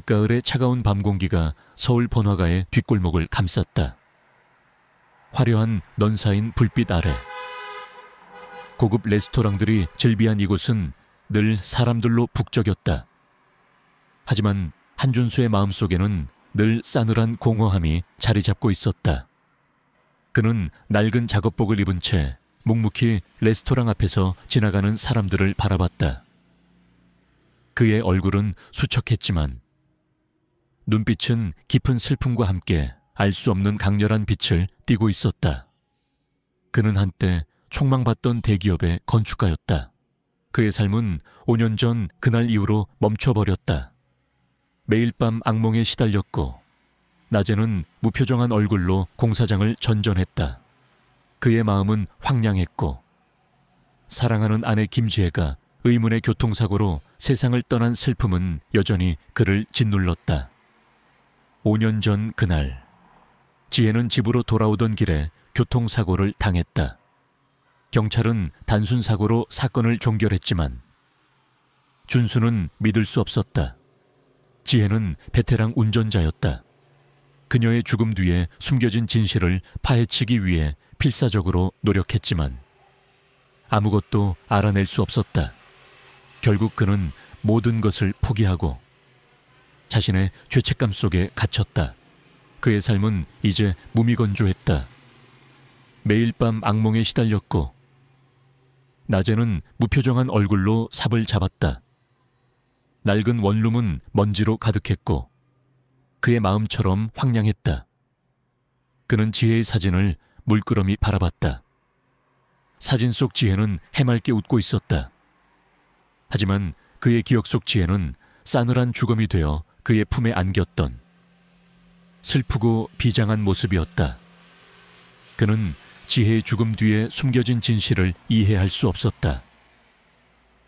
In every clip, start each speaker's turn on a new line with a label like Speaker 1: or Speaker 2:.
Speaker 1: 늦가을의 차가운 밤 공기가 서울 번화가의 뒷골목을 감쌌다. 화려한 넌 쌓인 불빛 아래 고급 레스토랑들이 즐비한 이곳은 늘 사람들로 북적였다. 하지만 한준수의 마음속에는 늘 싸늘한 공허함이 자리 잡고 있었다. 그는 낡은 작업복을 입은 채 묵묵히 레스토랑 앞에서 지나가는 사람들을 바라봤다. 그의 얼굴은 수척했지만 눈빛은 깊은 슬픔과 함께 알 수 없는 강렬한 빛을 띠고 있었다. 그는 한때 촉망받던 대기업의 건축가였다. 그의 삶은 5년 전 그날 이후로 멈춰버렸다. 매일 밤 악몽에 시달렸고 낮에는 무표정한 얼굴로 공사장을 전전했다. 그의 마음은 황량했고 사랑하는 아내 김지혜가 의문의 교통사고로 세상을 떠난 슬픔은 여전히 그를 짓눌렀다. 5년 전 그날 지혜는 집으로 돌아오던 길에 교통사고를 당했다. 경찰은 단순 사고로 사건을 종결했지만 준수는 믿을 수 없었다. 지혜는 베테랑 운전자였다. 그녀의 죽음 뒤에 숨겨진 진실을 파헤치기 위해 필사적으로 노력했지만 아무것도 알아낼 수 없었다. 결국 그는 모든 것을 포기하고 자신의 죄책감 속에 갇혔다. 그의 삶은 이제 무미건조했다. 매일 밤 악몽에 시달렸고 낮에는 무표정한 얼굴로 삽을 잡았다. 낡은 원룸은 먼지로 가득했고 그의 마음처럼 황량했다. 그는 지혜의 사진을 물끄러미 바라봤다. 사진 속 지혜는 해맑게 웃고 있었다. 하지만 그의 기억 속 지혜는 싸늘한 주검이 되어 그의 품에 안겼던 슬프고 비장한 모습이었다. 그는 지혜의 죽음 뒤에 숨겨진 진실을 이해할 수 없었다.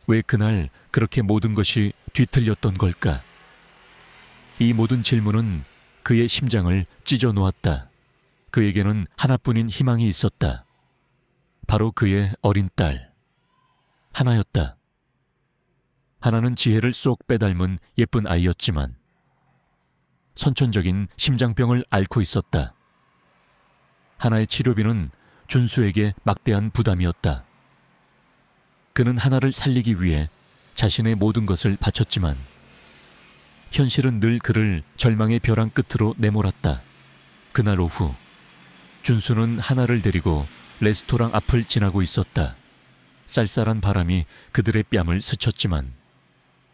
Speaker 1: 왜 그날 그렇게 모든 것이 뒤틀렸던 걸까? 이 모든 질문은 그의 심장을 찢어 놓았다. 그에게는 하나뿐인 희망이 있었다. 바로 그의 어린 딸 하나였다. 하나는 지혜를 쏙 빼닮은 예쁜 아이였지만 선천적인 심장병을 앓고 있었다. 하나의 치료비는 준수에게 막대한 부담이었다. 그는 하나를 살리기 위해 자신의 모든 것을 바쳤지만 현실은 늘 그를 절망의 벼랑 끝으로 내몰았다. 그날 오후 준수는 하나를 데리고 레스토랑 앞을 지나고 있었다. 쌀쌀한 바람이 그들의 뺨을 스쳤지만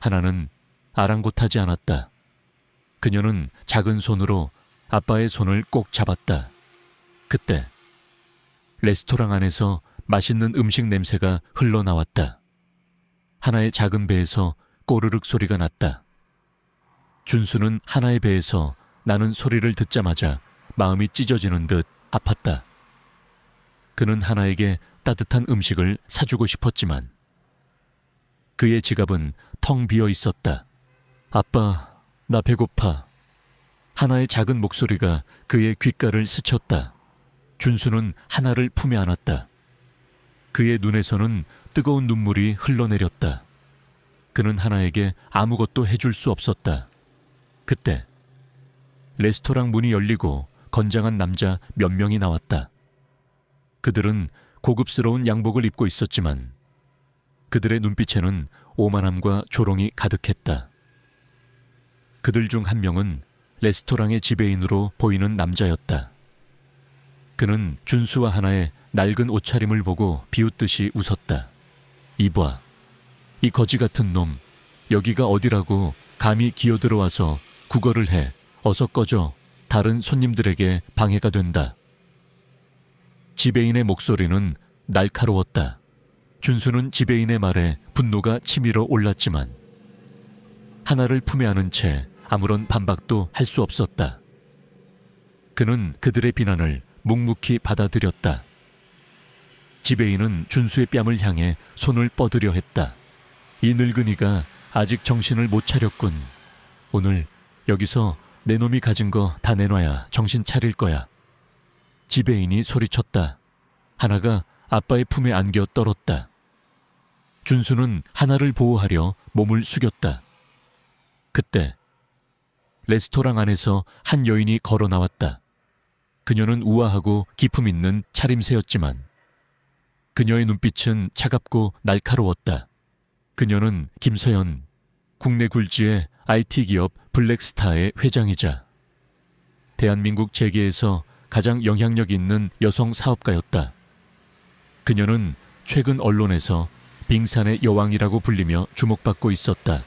Speaker 1: 하나는 아랑곳하지 않았다. 그녀는 작은 손으로 아빠의 손을 꼭 잡았다. 그때 레스토랑 안에서 맛있는 음식 냄새가 흘러나왔다. 하나의 작은 배에서 꼬르륵 소리가 났다. 준수는 하나의 배에서 나는 소리를 듣자마자 마음이 찢어지는 듯 아팠다. 그는 하나에게 따뜻한 음식을 사주고 싶었지만 그의 지갑은 텅 비어 있었다. 아빠, 나 배고파. 하나의 작은 목소리가 그의 귓가를 스쳤다. 준수는 하나를 품에 안았다. 그의 눈에서는 뜨거운 눈물이 흘러내렸다. 그는 하나에게 아무것도 해줄 수 없었다. 그때 레스토랑 문이 열리고 건장한 남자 몇 명이 나왔다. 그들은 고급스러운 양복을 입고 있었지만 그들의 눈빛에는 오만함과 조롱이 가득했다. 그들 중 한 명은 레스토랑의 지배인으로 보이는 남자였다. 그는 준수와 하나의 낡은 옷차림을 보고 비웃듯이 웃었다. 이봐, 이 거지 같은 놈, 여기가 어디라고 감히 기어들어와서 구걸을 해. 어서 꺼져. 다른 손님들에게 방해가 된다. 지배인의 목소리는 날카로웠다. 준수는 지배인의 말에 분노가 치밀어 올랐지만 하나를 품에 안은 채 아무런 반박도 할 수 없었다. 그는 그들의 비난을 묵묵히 받아들였다. 지배인은 준수의 뺨을 향해 손을 뻗으려 했다. 이 늙은이가 아직 정신을 못 차렸군. 오늘 여기서 내 놈이 가진 거 다 내놔야 정신 차릴 거야. 지배인이 소리쳤다. 하나가 아빠의 품에 안겨 떨었다. 준수는 하나를 보호하려 몸을 숙였다. 그때 레스토랑 안에서 한 여인이 걸어 나왔다. 그녀는 우아하고 기품 있는 차림새였지만 그녀의 눈빛은 차갑고 날카로웠다. 그녀는 김서연, 국내 굴지의 IT 기업 블랙스타의 회장이자 대한민국 재계에서 가장 영향력 있는 여성 사업가였다. 그녀는 최근 언론에서 빙산의 여왕이라고 불리며 주목받고 있었다.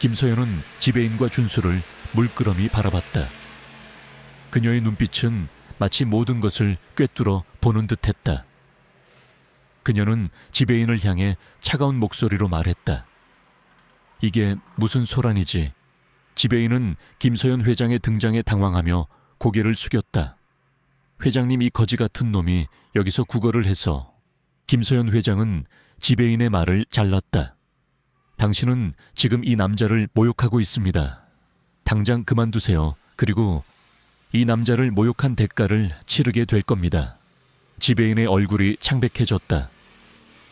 Speaker 1: 김서연은 지배인과 준수를 물끄러미 바라봤다. 그녀의 눈빛은 마치 모든 것을 꿰뚫어 보는 듯했다. 그녀는 지배인을 향해 차가운 목소리로 말했다. 이게 무슨 소란이지? 지배인은 김서연 회장의 등장에 당황하며 고개를 숙였다. 회장님, 이 거지 같은 놈이 여기서 구걸을 해서. 김서연 회장은 지배인의 말을 잘랐다. 당신은 지금 이 남자를 모욕하고 있습니다. 당장 그만두세요. 그리고 이 남자를 모욕한 대가를 치르게 될 겁니다. 지배인의 얼굴이 창백해졌다.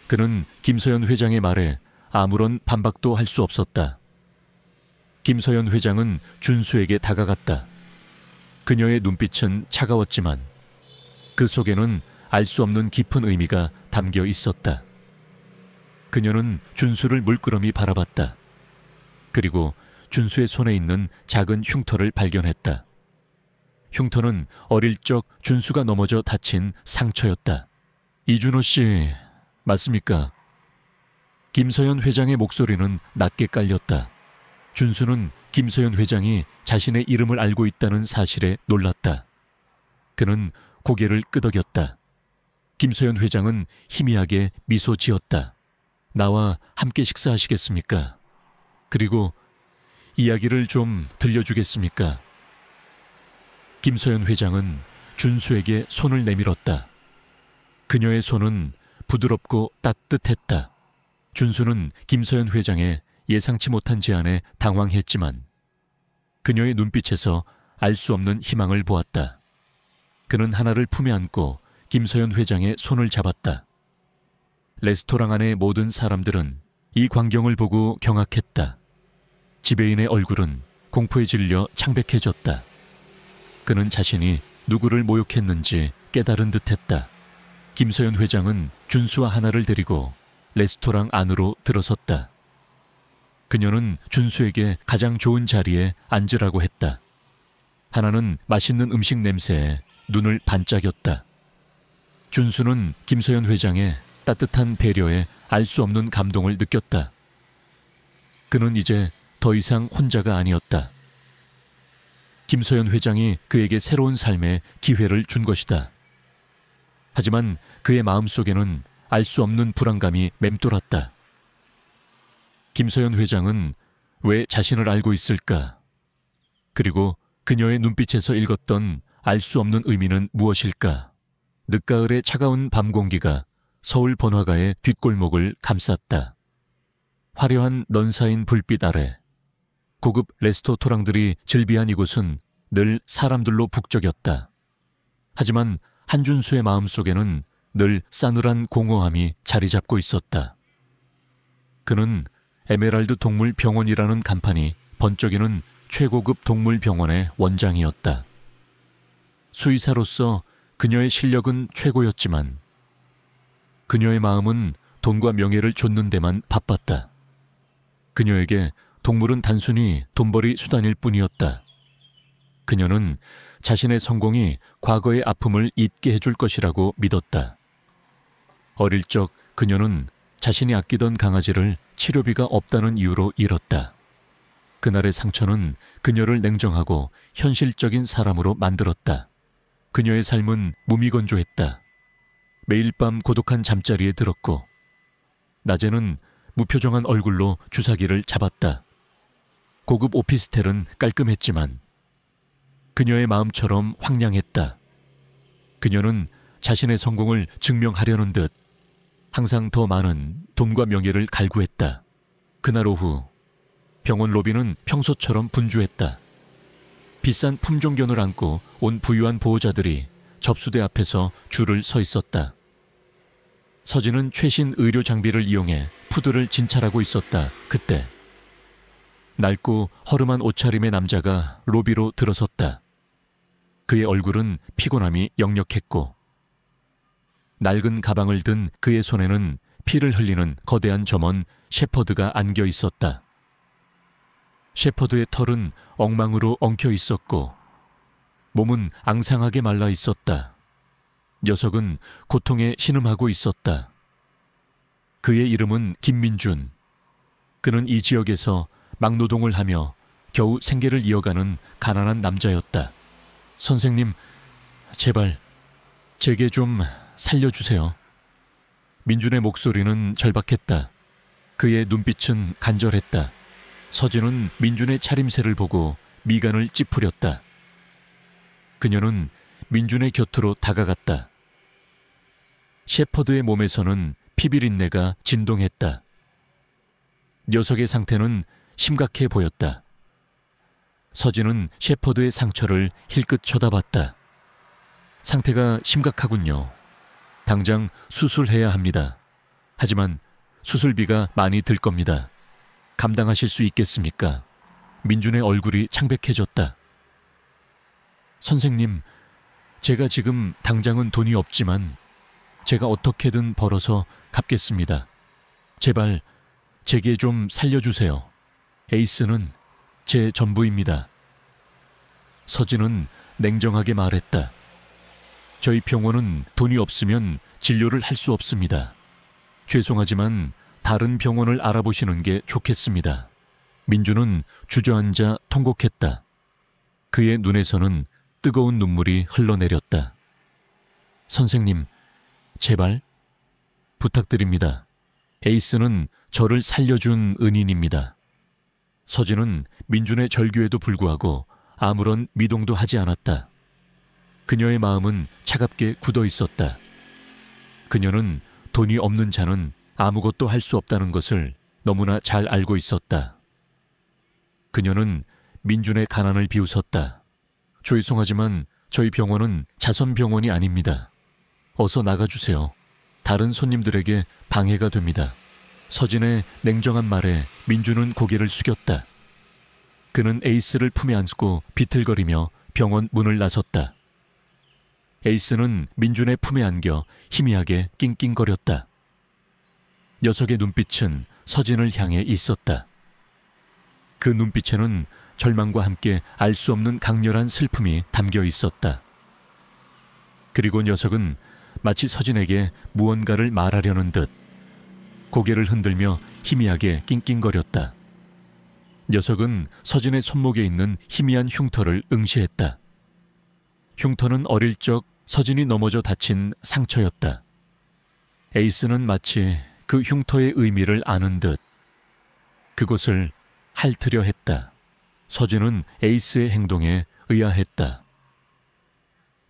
Speaker 1: 그는 김서연 회장의 말에 아무런 반박도 할 수 없었다. 김서연 회장은 준수에게 다가갔다. 그녀의 눈빛은 차가웠지만 그 속에는 알 수 없는 깊은 의미가 담겨 있었다. 그녀는 준수를 물끄러미 바라봤다. 그리고 준수의 손에 있는 작은 흉터를 발견했다. 흉터는 어릴 적 준수가 넘어져 다친 상처였다. 이준호 씨, 맞습니까? 김서연 회장의 목소리는 낮게 깔렸다. 준수는 김서연 회장이 자신의 이름을 알고 있다는 사실에 놀랐다. 그는 고개를 끄덕였다. 김서연 회장은 희미하게 미소 지었다. 나와 함께 식사하시겠습니까? 그리고 이야기를 좀 들려주겠습니까? 김서연 회장은 준수에게 손을 내밀었다. 그녀의 손은 부드럽고 따뜻했다. 준수는 김서연 회장의 예상치 못한 제안에 당황했지만 그녀의 눈빛에서 알 수 없는 희망을 보았다. 그는 하나를 품에 안고 김서연 회장의 손을 잡았다. 레스토랑 안의 모든 사람들은 이 광경을 보고 경악했다. 지배인의 얼굴은 공포에 질려 창백해졌다. 그는 자신이 누구를 모욕했는지 깨달은 듯했다. 김서연 회장은 준수와 하나를 데리고 레스토랑 안으로 들어섰다. 그녀는 준수에게 가장 좋은 자리에 앉으라고 했다. 하나는 맛있는 음식 냄새에 눈을 반짝였다. 준수는 김서연 회장의 따뜻한 배려에 알 수 없는 감동을 느꼈다. 그는 이제 더 이상 혼자가 아니었다. 김서연 회장이 그에게 새로운 삶의 기회를 준 것이다. 하지만 그의 마음속에는 알 수 없는 불안감이 맴돌았다. 김서연 회장은 왜 자신을 알고 있을까? 그리고 그녀의 눈빛에서 읽었던 알 수 없는 의미는 무엇일까? 늦가을의 차가운 밤 공기가 서울 번화가의 뒷골목을 감쌌다. 화려한 넌 쌓인 불빛 아래 고급 레스토랑들이 즐비한 이곳은 늘 사람들로 북적였다. 하지만 한준수의 마음속에는 늘 싸늘한 공허함이 자리 잡고 있었다. 그는 에메랄드 동물병원이라는 간판이 번쩍이는 최고급 동물병원의 원장이었다. 수의사로서 그녀의 실력은 최고였지만 그녀의 마음은 돈과 명예를 좇는 데만 바빴다. 그녀에게 동물은 단순히 돈벌이 수단일 뿐이었다. 그녀는 자신의 성공이 과거의 아픔을 잊게 해줄 것이라고 믿었다. 어릴 적 그녀는 자신이 아끼던 강아지를 치료비가 없다는 이유로 잃었다. 그날의 상처는 그녀를 냉정하고 현실적인 사람으로 만들었다. 그녀의 삶은 무미건조했다. 매일 밤 고독한 잠자리에 들었고 낮에는 무표정한 얼굴로 주사기를 잡았다. 고급 오피스텔은 깔끔했지만 그녀의 마음처럼 황량했다. 그녀는 자신의 성공을 증명하려는 듯 항상 더 많은 돈과 명예를 갈구했다. 그날 오후 병원 로비는 평소처럼 분주했다. 비싼 품종견을 안고 온 부유한 보호자들이 접수대 앞에서 줄을 서 있었다. 서진은 최신 의료 장비를 이용해 푸드를 진찰하고 있었다. 그때 낡고 허름한 옷차림의 남자가 로비로 들어섰다. 그의 얼굴은 피곤함이 역력했고 낡은 가방을 든 그의 손에는 피를 흘리는 거대한 점원 셰퍼드가 안겨 있었다. 셰퍼드의 털은 엉망으로 엉켜 있었고 몸은 앙상하게 말라 있었다. 녀석은 고통에 신음하고 있었다. 그의 이름은 김민준. 그는 이 지역에서 막노동을 하며 겨우 생계를 이어가는 가난한 남자였다. 선생님, 제발 제게 좀 살려주세요. 민준의 목소리는 절박했다. 그의 눈빛은 간절했다. 서진은 민준의 차림새를 보고 미간을 찌푸렸다. 그녀는 민준의 곁으로 다가갔다. 셰퍼드의 몸에서는 피비린내가 진동했다. 녀석의 상태는 심각해 보였다. 서진은 셰퍼드의 상처를 힐끗 쳐다봤다. 상태가 심각하군요. 당장 수술해야 합니다. 하지만 수술비가 많이 들 겁니다. 감당하실 수 있겠습니까? 민준의 얼굴이 창백해졌다. 선생님, 제가 지금 당장은 돈이 없지만 제가 어떻게든 벌어서 갚겠습니다. 제발 제게 좀 살려주세요. 에이스는 제 전부입니다. 서진은 냉정하게 말했다. 저희 병원은 돈이 없으면 진료를 할 수 없습니다. 죄송하지만 다른 병원을 알아보시는 게 좋겠습니다. 민준은 주저앉아 통곡했다. 그의 눈에서는 뜨거운 눈물이 흘러내렸다. 선생님, 제발 부탁드립니다. 에이스는 저를 살려준 은인입니다. 서진은 민준의 절규에도 불구하고 아무런 미동도 하지 않았다. 그녀의 마음은 차갑게 굳어 있었다. 그녀는 돈이 없는 자는 아무것도 할 수 없다는 것을 너무나 잘 알고 있었다. 그녀는 민준의 가난을 비웃었다. 죄송하지만 저희 병원은 자선병원이 아닙니다. 어서 나가주세요. 다른 손님들에게 방해가 됩니다. 서진의 냉정한 말에 민준은 고개를 숙였다. 그는 에이스를 품에 안고 비틀거리며 병원 문을 나섰다. 에이스는 민준의 품에 안겨 희미하게 낑낑거렸다. 녀석의 눈빛은 서진을 향해 있었다. 그 눈빛에는 절망과 함께 알 수 없는 강렬한 슬픔이 담겨 있었다. 그리고 녀석은 마치 서진에게 무언가를 말하려는 듯 고개를 흔들며 희미하게 낑낑거렸다. 녀석은 서진의 손목에 있는 희미한 흉터를 응시했다. 흉터는 어릴 적 서진이 넘어져 다친 상처였다. 에이스는 마치 그 흉터의 의미를 아는 듯 그곳을 핥으려 했다. 서진은 에이스의 행동에 의아했다.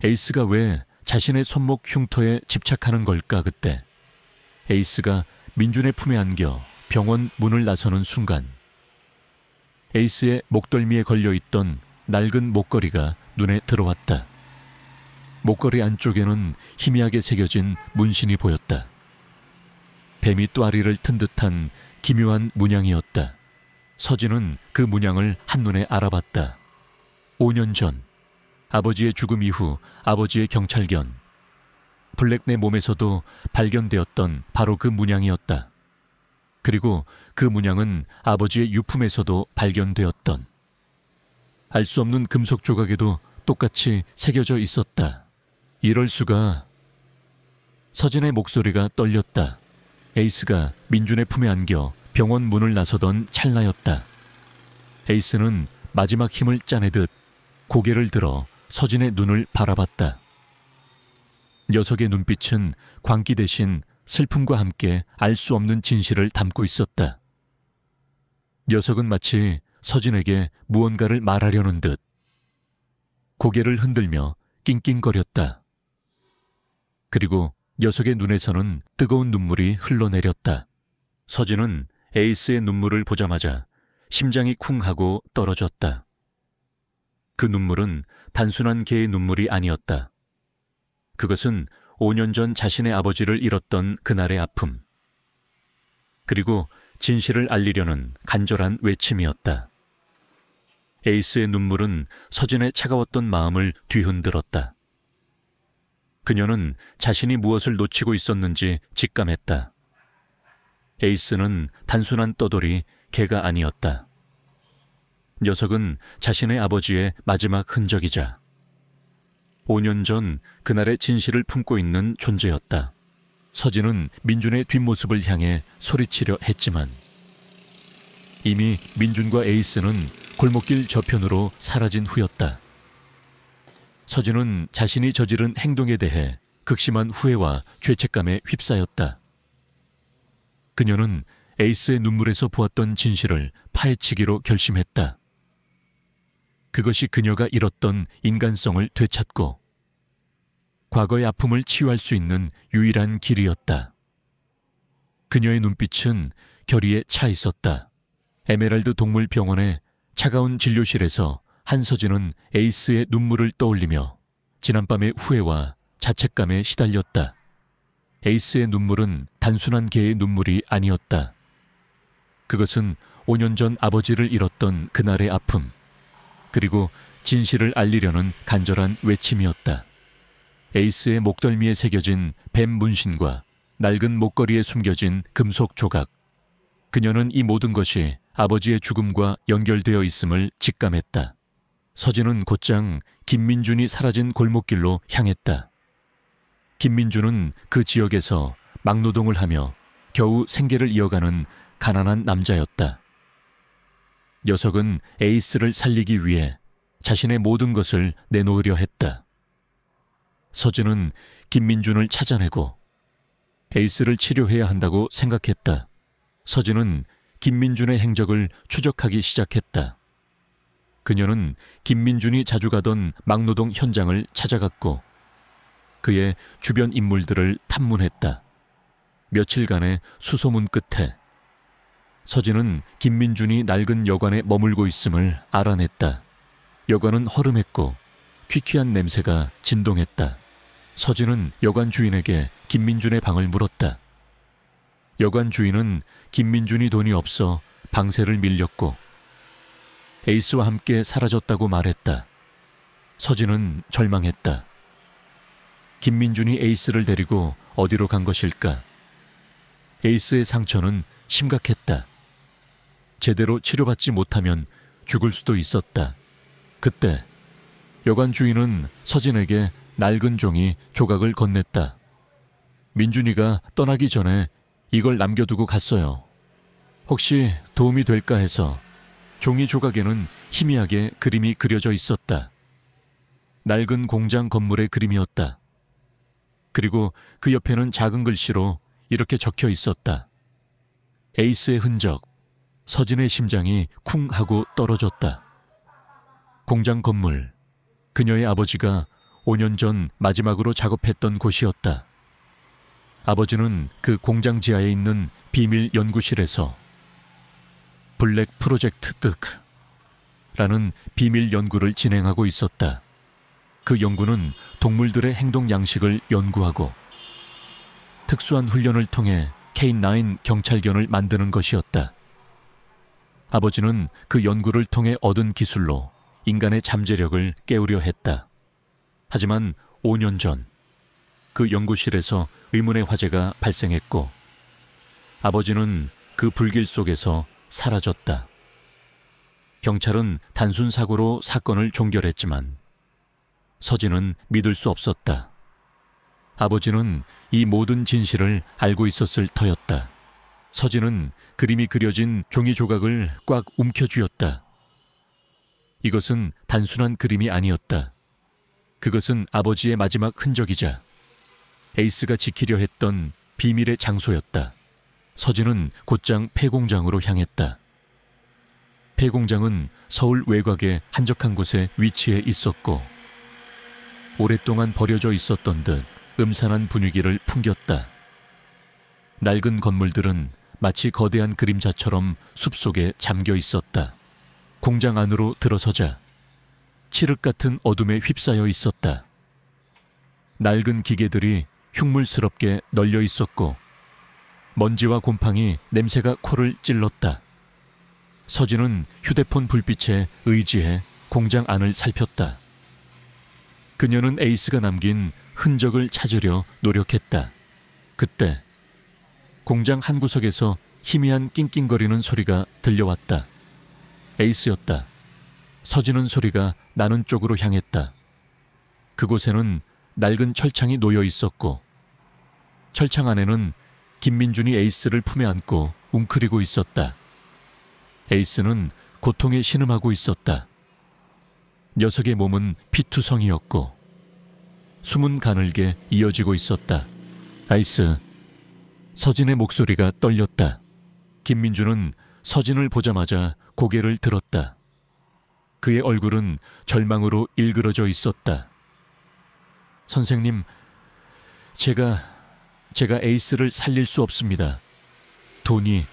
Speaker 1: 에이스가 왜 자신의 손목 흉터에 집착하는 걸까 그때. 에이스가 민준의 품에 안겨 병원 문을 나서는 순간 에이스의 목덜미에 걸려있던 낡은 목걸이가 눈에 들어왔다. 목걸이 안쪽에는 희미하게 새겨진 문신이 보였다. 뱀이 또아리를 튼 듯한 기묘한 문양이었다. 서진은 그 문양을 한눈에 알아봤다. 5년 전 아버지의 죽음 이후 아버지의 경찰견 블랙네 몸에서도 발견되었던 바로 그 문양이었다. 그리고 그 문양은 아버지의 유품에서도 발견되었던 알 수 없는 금속 조각에도 똑같이 새겨져 있었다. 이럴 수가. 서진의 목소리가 떨렸다. 에이스가 민준의 품에 안겨 병원 문을 나서던 찰나였다. 에이스는 마지막 힘을 짜내듯 고개를 들어 서진의 눈을 바라봤다. 녀석의 눈빛은 광기 대신 슬픔과 함께 알 수 없는 진실을 담고 있었다. 녀석은 마치 서진에게 무언가를 말하려는 듯 고개를 흔들며 낑낑거렸다. 그리고 녀석의 눈에서는 뜨거운 눈물이 흘러내렸다. 서진은 에이스의 눈물을 보자마자 심장이 쿵 하고 떨어졌다. 그 눈물은 단순한 개의 눈물이 아니었다. 그것은 5년 전 자신의 아버지를 잃었던 그날의 아픔, 그리고 진실을 알리려는 간절한 외침이었다. 에이스의 눈물은 서진의 차가웠던 마음을 뒤흔들었다. 그녀는 자신이 무엇을 놓치고 있었는지 직감했다. 에이스는 단순한 떠돌이 개가 아니었다. 녀석은 자신의 아버지의 마지막 흔적이자 5년 전 그날의 진실을 품고 있는 존재였다. 서진은 민준의 뒷모습을 향해 소리치려 했지만 이미 민준과 에이스는 골목길 저편으로 사라진 후였다. 서진은 자신이 저지른 행동에 대해 극심한 후회와 죄책감에 휩싸였다. 그녀는 에이스의 눈물에서 보았던 진실을 파헤치기로 결심했다. 그것이 그녀가 잃었던 인간성을 되찾고 과거의 아픔을 치유할 수 있는 유일한 길이었다. 그녀의 눈빛은 결의에 차 있었다. 에메랄드 동물병원의 차가운 진료실에서 한서진은 에이스의 눈물을 떠올리며 지난밤의 후회와 자책감에 시달렸다. 에이스의 눈물은 단순한 개의 눈물이 아니었다. 그것은 5년 전 아버지를 잃었던 그날의 아픔, 그리고 진실을 알리려는 간절한 외침이었다. 에이스의 목덜미에 새겨진 뱀 문신과 낡은 목걸이에 숨겨진 금속 조각. 그녀는 이 모든 것이 아버지의 죽음과 연결되어 있음을 직감했다. 서진은 곧장 김민준이 사라진 골목길로 향했다. 김민준은 그 지역에서 막노동을 하며 겨우 생계를 이어가는 가난한 남자였다. 녀석은 에이스를 살리기 위해 자신의 모든 것을 내놓으려 했다. 서진은 김민준을 찾아내고 에이스를 치료해야 한다고 생각했다. 서진은 김민준의 행적을 추적하기 시작했다. 그녀는 김민준이 자주 가던 막노동 현장을 찾아갔고 그의 주변 인물들을 탐문했다. 며칠간의 수소문 끝에 서진은 김민준이 낡은 여관에 머물고 있음을 알아냈다. 여관은 허름했고 퀴퀴한 냄새가 진동했다. 서진은 여관 주인에게 김민준의 방을 물었다. 여관 주인은 김민준이 돈이 없어 방세를 밀렸고 에이스와 함께 사라졌다고 말했다. 서진은 절망했다. 김민준이 에이스를 데리고 어디로 간 것일까? 에이스의 상처는 심각했다. 제대로 치료받지 못하면 죽을 수도 있었다. 그때 여관 주인은 서진에게 낡은 종이 조각을 건넸다. 민준이가 떠나기 전에 이걸 남겨두고 갔어요. 혹시 도움이 될까 해서. 종이 조각에는 희미하게 그림이 그려져 있었다. 낡은 공장 건물의 그림이었다. 그리고 그 옆에는 작은 글씨로 이렇게 적혀 있었다. 에이스의 흔적. 서진의 심장이 쿵 하고 떨어졌다. 공장 건물. 그녀의 아버지가 5년 전 마지막으로 작업했던 곳이었다. 아버지는 그 공장 지하에 있는 비밀 연구실에서 블랙 프로젝트 득라는 비밀 연구를 진행하고 있었다. 그 연구는 동물들의 행동 양식을 연구하고 특수한 훈련을 통해 K9 경찰견을 만드는 것이었다. 아버지는 그 연구를 통해 얻은 기술로 인간의 잠재력을 깨우려 했다. 하지만 5년 전 그 연구실에서 의문의 화재가 발생했고 아버지는 그 불길 속에서 사라졌다. 경찰은 단순 사고로 사건을 종결했지만 서진은 믿을 수 없었다. 아버지는 이 모든 진실을 알고 있었을 터였다. 서진은 그림이 그려진 종이 조각을 꽉 움켜쥐었다. 이것은 단순한 그림이 아니었다. 그것은 아버지의 마지막 흔적이자 에이스가 지키려 했던 비밀의 장소였다. 서진은 곧장 폐공장으로 향했다. 폐공장은 서울 외곽의 한적한 곳에 위치해 있었고 오랫동안 버려져 있었던 듯 음산한 분위기를 풍겼다. 낡은 건물들은 마치 거대한 그림자처럼 숲속에 잠겨 있었다. 공장 안으로 들어서자 칠흑 같은 어둠에 휩싸여 있었다. 낡은 기계들이 흉물스럽게 널려 있었고 먼지와 곰팡이 냄새가 코를 찔렀다. 서진은 휴대폰 불빛에 의지해 공장 안을 살폈다. 그녀는 에이스가 남긴 흔적을 찾으려 노력했다. 그때 공장 한 구석에서 희미한 낑낑거리는 소리가 들려왔다. 에이스였다. 서지는 소리가 나는 쪽으로 향했다. 그곳에는 낡은 철창이 놓여 있었고 철창 안에는 김민준이 에이스를 품에 안고 웅크리고 있었다. 에이스는 고통에 신음하고 있었다. 녀석의 몸은 피투성이었고 숨은 가늘게 이어지고 있었다. 아이스. 서진의 목소리가 떨렸다. 김민준은 서진을 보자마자 고개를 들었다. 그의 얼굴은 절망으로 일그러져 있었다. 선생님, 제가 에이스를 살릴 수 없습니다. 돈이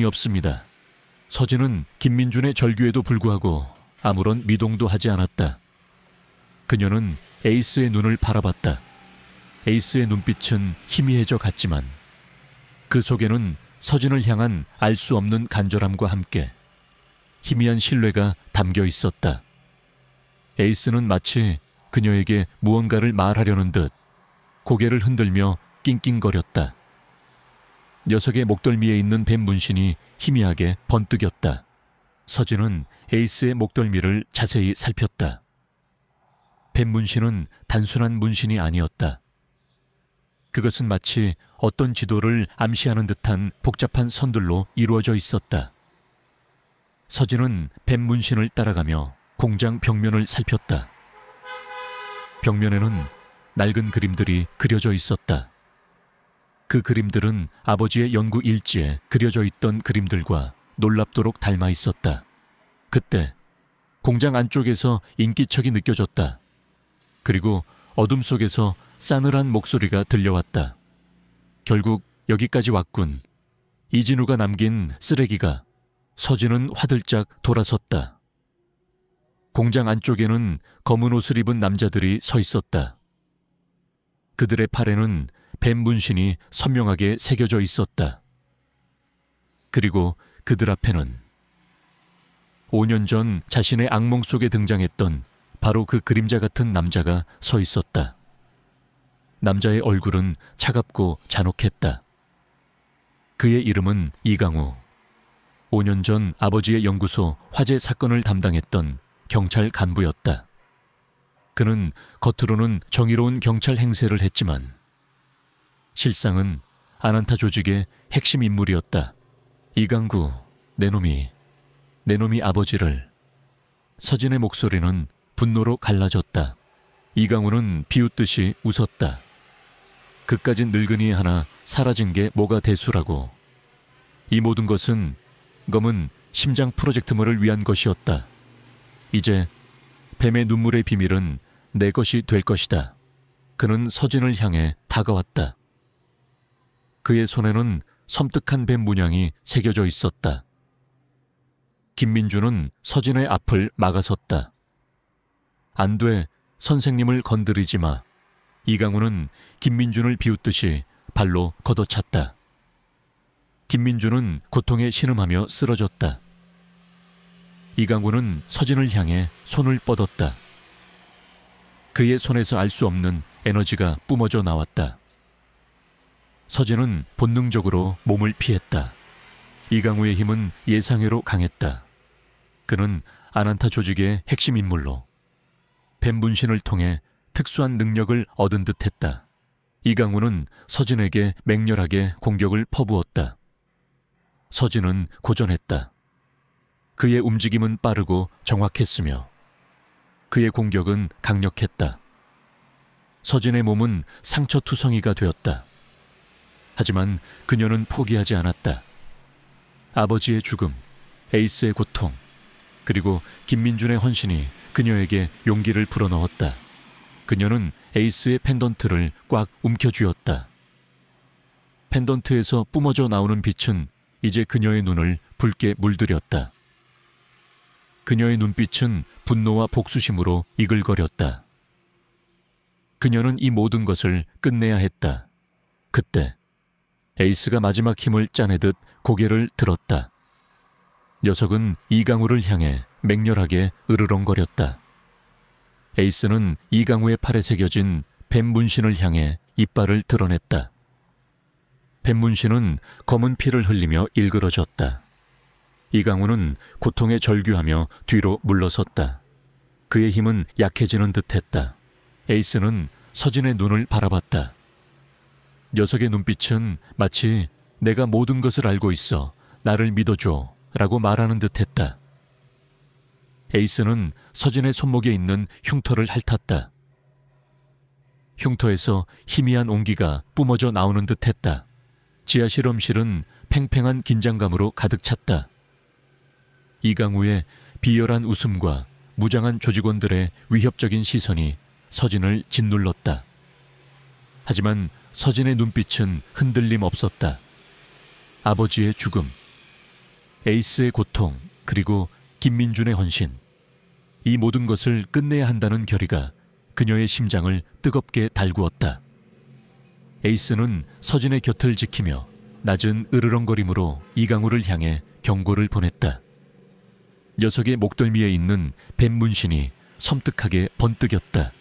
Speaker 1: 없습니다. 서진은 김민준의 절규에도 불구하고 아무런 미동도 하지 않았다. 그녀는 에이스의 눈을 바라봤다. 에이스의 눈빛은 희미해져 갔지만 그 속에는 서진을 향한 알 수 없는 간절함과 함께 희미한 신뢰가 담겨 있었다. 에이스는 마치 그녀에게 무언가를 말하려는 듯 고개를 흔들며 낑낑거렸다. 녀석의 목덜미에 있는 뱀 문신이 희미하게 번뜩였다. 서진은 에이스의 목덜미를 자세히 살폈다. 뱀 문신은 단순한 문신이 아니었다. 그것은 마치 어떤 지도를 암시하는 듯한 복잡한 선들로 이루어져 있었다. 서진은 뱀 문신을 따라가며 공장 벽면을 살폈다. 벽면에는 낡은 그림들이 그려져 있었다. 그 그림들은 아버지의 연구 일지에 그려져 있던 그림들과 놀랍도록 닮아 있었다. 그때 공장 안쪽에서 인기척이 느껴졌다. 그리고 어둠 속에서 싸늘한 목소리가 들려왔다. 결국 여기까지 왔군. 이진우가 남긴 쓰레기가. 서진은 화들짝 돌아섰다. 공장 안쪽에는 검은 옷을 입은 남자들이 서 있었다. 그들의 팔에는 뱀 문신이 선명하게 새겨져 있었다. 그리고 그들 앞에는 5년 전 자신의 악몽 속에 등장했던 바로 그 그림자 같은 남자가 서 있었다. 남자의 얼굴은 차갑고 잔혹했다. 그의 이름은 이강우. 5년 전 아버지의 연구소 화재 사건을 담당했던 경찰 간부였다. 그는 겉으로는 정의로운 경찰 행세를 했지만 실상은 아난타 조직의 핵심 인물이었다. 이강구, 내 놈이 아버지를. 서진의 목소리는 분노로 갈라졌다. 이강우는 비웃듯이 웃었다. 그까진 늙은이 하나 사라진 게 뭐가 대수라고. 이 모든 것은 검은 심장 프로젝트물을 위한 것이었다. 이제 뱀의 눈물의 비밀은 내 것이 될 것이다. 그는 서진을 향해 다가왔다. 그의 손에는 섬뜩한 뱀 문양이 새겨져 있었다. 김민준은 서진의 앞을 막아섰다. 안 돼, 선생님을 건드리지 마. 이강우는 김민준을 비웃듯이 발로 걷어찼다. 김민준은 고통에 신음하며 쓰러졌다. 이강우는 서진을 향해 손을 뻗었다. 그의 손에서 알 수 없는 에너지가 뿜어져 나왔다. 서진은 본능적으로 몸을 피했다. 이강우의 힘은 예상외로 강했다. 그는 아난타 조직의 핵심 인물로 뱀 문신을 통해 특수한 능력을 얻은 듯했다. 이강우는 서진에게 맹렬하게 공격을 퍼부었다. 서진은 고전했다. 그의 움직임은 빠르고 정확했으며 그의 공격은 강력했다. 서진의 몸은 상처투성이가 되었다. 하지만 그녀는 포기하지 않았다. 아버지의 죽음, 에이스의 고통, 그리고 김민준의 헌신이 그녀에게 용기를 불어넣었다. 그녀는 에이스의 펜던트를 꽉 움켜쥐었다. 펜던트에서 뿜어져 나오는 빛은 이제 그녀의 눈을 붉게 물들였다. 그녀의 눈빛은 분노와 복수심으로 이글거렸다. 그녀는 이 모든 것을 끝내야 했다. 그때 에이스가 마지막 힘을 짜내듯 고개를 들었다. 녀석은 이강우를 향해 맹렬하게 으르렁거렸다. 에이스는 이강우의 팔에 새겨진 뱀 문신을 향해 이빨을 드러냈다. 뱀 문신은 검은 피를 흘리며 일그러졌다. 이강우는 고통에 절규하며 뒤로 물러섰다. 그의 힘은 약해지는 듯했다. 에이스는 서진의 눈을 바라봤다. 녀석의 눈빛은 마치 내가 모든 것을 알고 있어, 나를 믿어줘 라고 말하는 듯했다. 에이스는 서진의 손목에 있는 흉터를 핥았다. 흉터에서 희미한 온기가 뿜어져 나오는 듯했다. 지하 실험실은 팽팽한 긴장감으로 가득 찼다. 이강우의 비열한 웃음과 무장한 조직원들의 위협적인 시선이 서진을 짓눌렀다. 하지만 서진의 눈빛은 흔들림 없었다. 아버지의 죽음, 에이스의 고통, 그리고 김민준의 헌신, 이 모든 것을 끝내야 한다는 결의가 그녀의 심장을 뜨겁게 달구었다. 에이스는 서진의 곁을 지키며 낮은 으르렁거림으로 이강우를 향해 경고를 보냈다. 녀석의 목덜미에 있는 뱀 문신이 섬뜩하게 번뜩였다.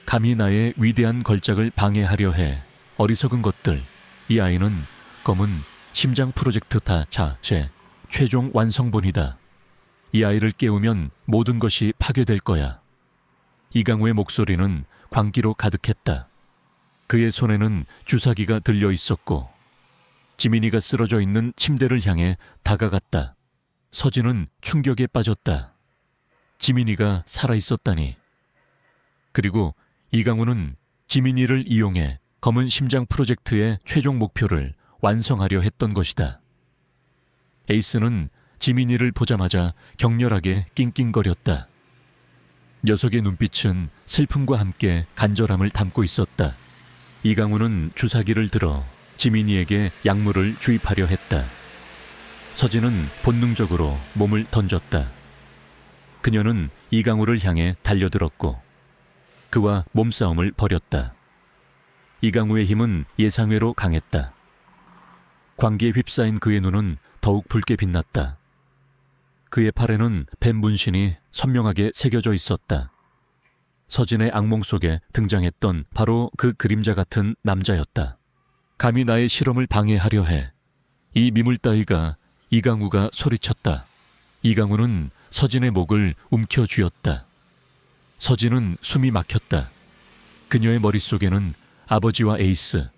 Speaker 1: 감히 나의 위대한 걸작을 방해하려 해. 어리석은 것들. 이 아이는 검은 심장 프로젝트 자체 최종 완성본이다. 이 아이를 깨우면 모든 것이 파괴될 거야. 이강우의 목소리는 광기로 가득했다. 그의 손에는 주사기가 들려 있었고 지민이가 쓰러져 있는 침대를 향해 다가갔다. 서진은 충격에 빠졌다. 지민이가 살아있었다니. 그리고 이강우는 지민이를 이용해 검은 심장 프로젝트의 최종 목표를 완성하려 했던 것이다. 에이스는 지민이를 보자마자 격렬하게 낑낑거렸다. 녀석의 눈빛은 슬픔과 함께 간절함을 담고 있었다. 이강우는 주사기를 들어 지민이에게 약물을 주입하려 했다. 서진은 본능적으로 몸을 던졌다. 그녀는 이강우를 향해 달려들었고 그와 몸싸움을 벌였다. 이강우의 힘은 예상외로 강했다. 광기에 휩싸인 그의 눈은 더욱 붉게 빛났다. 그의 팔에는 뱀 문신이 선명하게 새겨져 있었다. 서진의 악몽 속에 등장했던 바로 그 그림자 같은 남자였다. 감히 나의 실험을 방해하려 해. 이 미물 따위가. 이강우가 소리쳤다. 이강우는 서진의 목을 움켜쥐었다. 서진은 숨이 막혔다. 그녀의 머릿속에는 아버지와 에이스,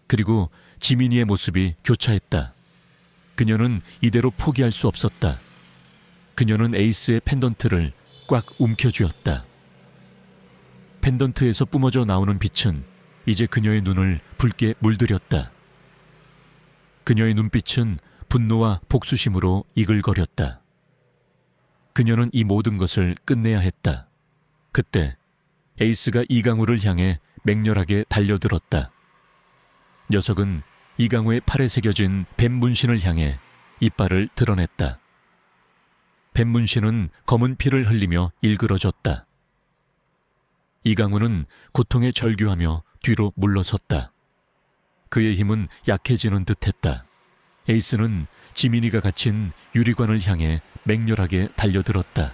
Speaker 1: 그리고 지민이의 모습이 교차했다. 그녀는 이대로 포기할 수 없었다. 그녀는 에이스의 펜던트를 꽉 움켜쥐었다. 펜던트에서 뿜어져 나오는 빛은 이제 그녀의 눈을 붉게 물들였다. 그녀의 눈빛은 분노와 복수심으로 이글거렸다. 그녀는 이 모든 것을 끝내야 했다. 그때 에이스가 이강우를 향해 맹렬하게 달려들었다. 녀석은 이강우의 팔에 새겨진 뱀 문신을 향해 이빨을 드러냈다. 뱀 문신은 검은 피를 흘리며 일그러졌다. 이강우는 고통에 절규하며 뒤로 물러섰다. 그의 힘은 약해지는 듯했다. 에이스는 지민이가 갇힌 유리관을 향해 맹렬하게 달려들었다.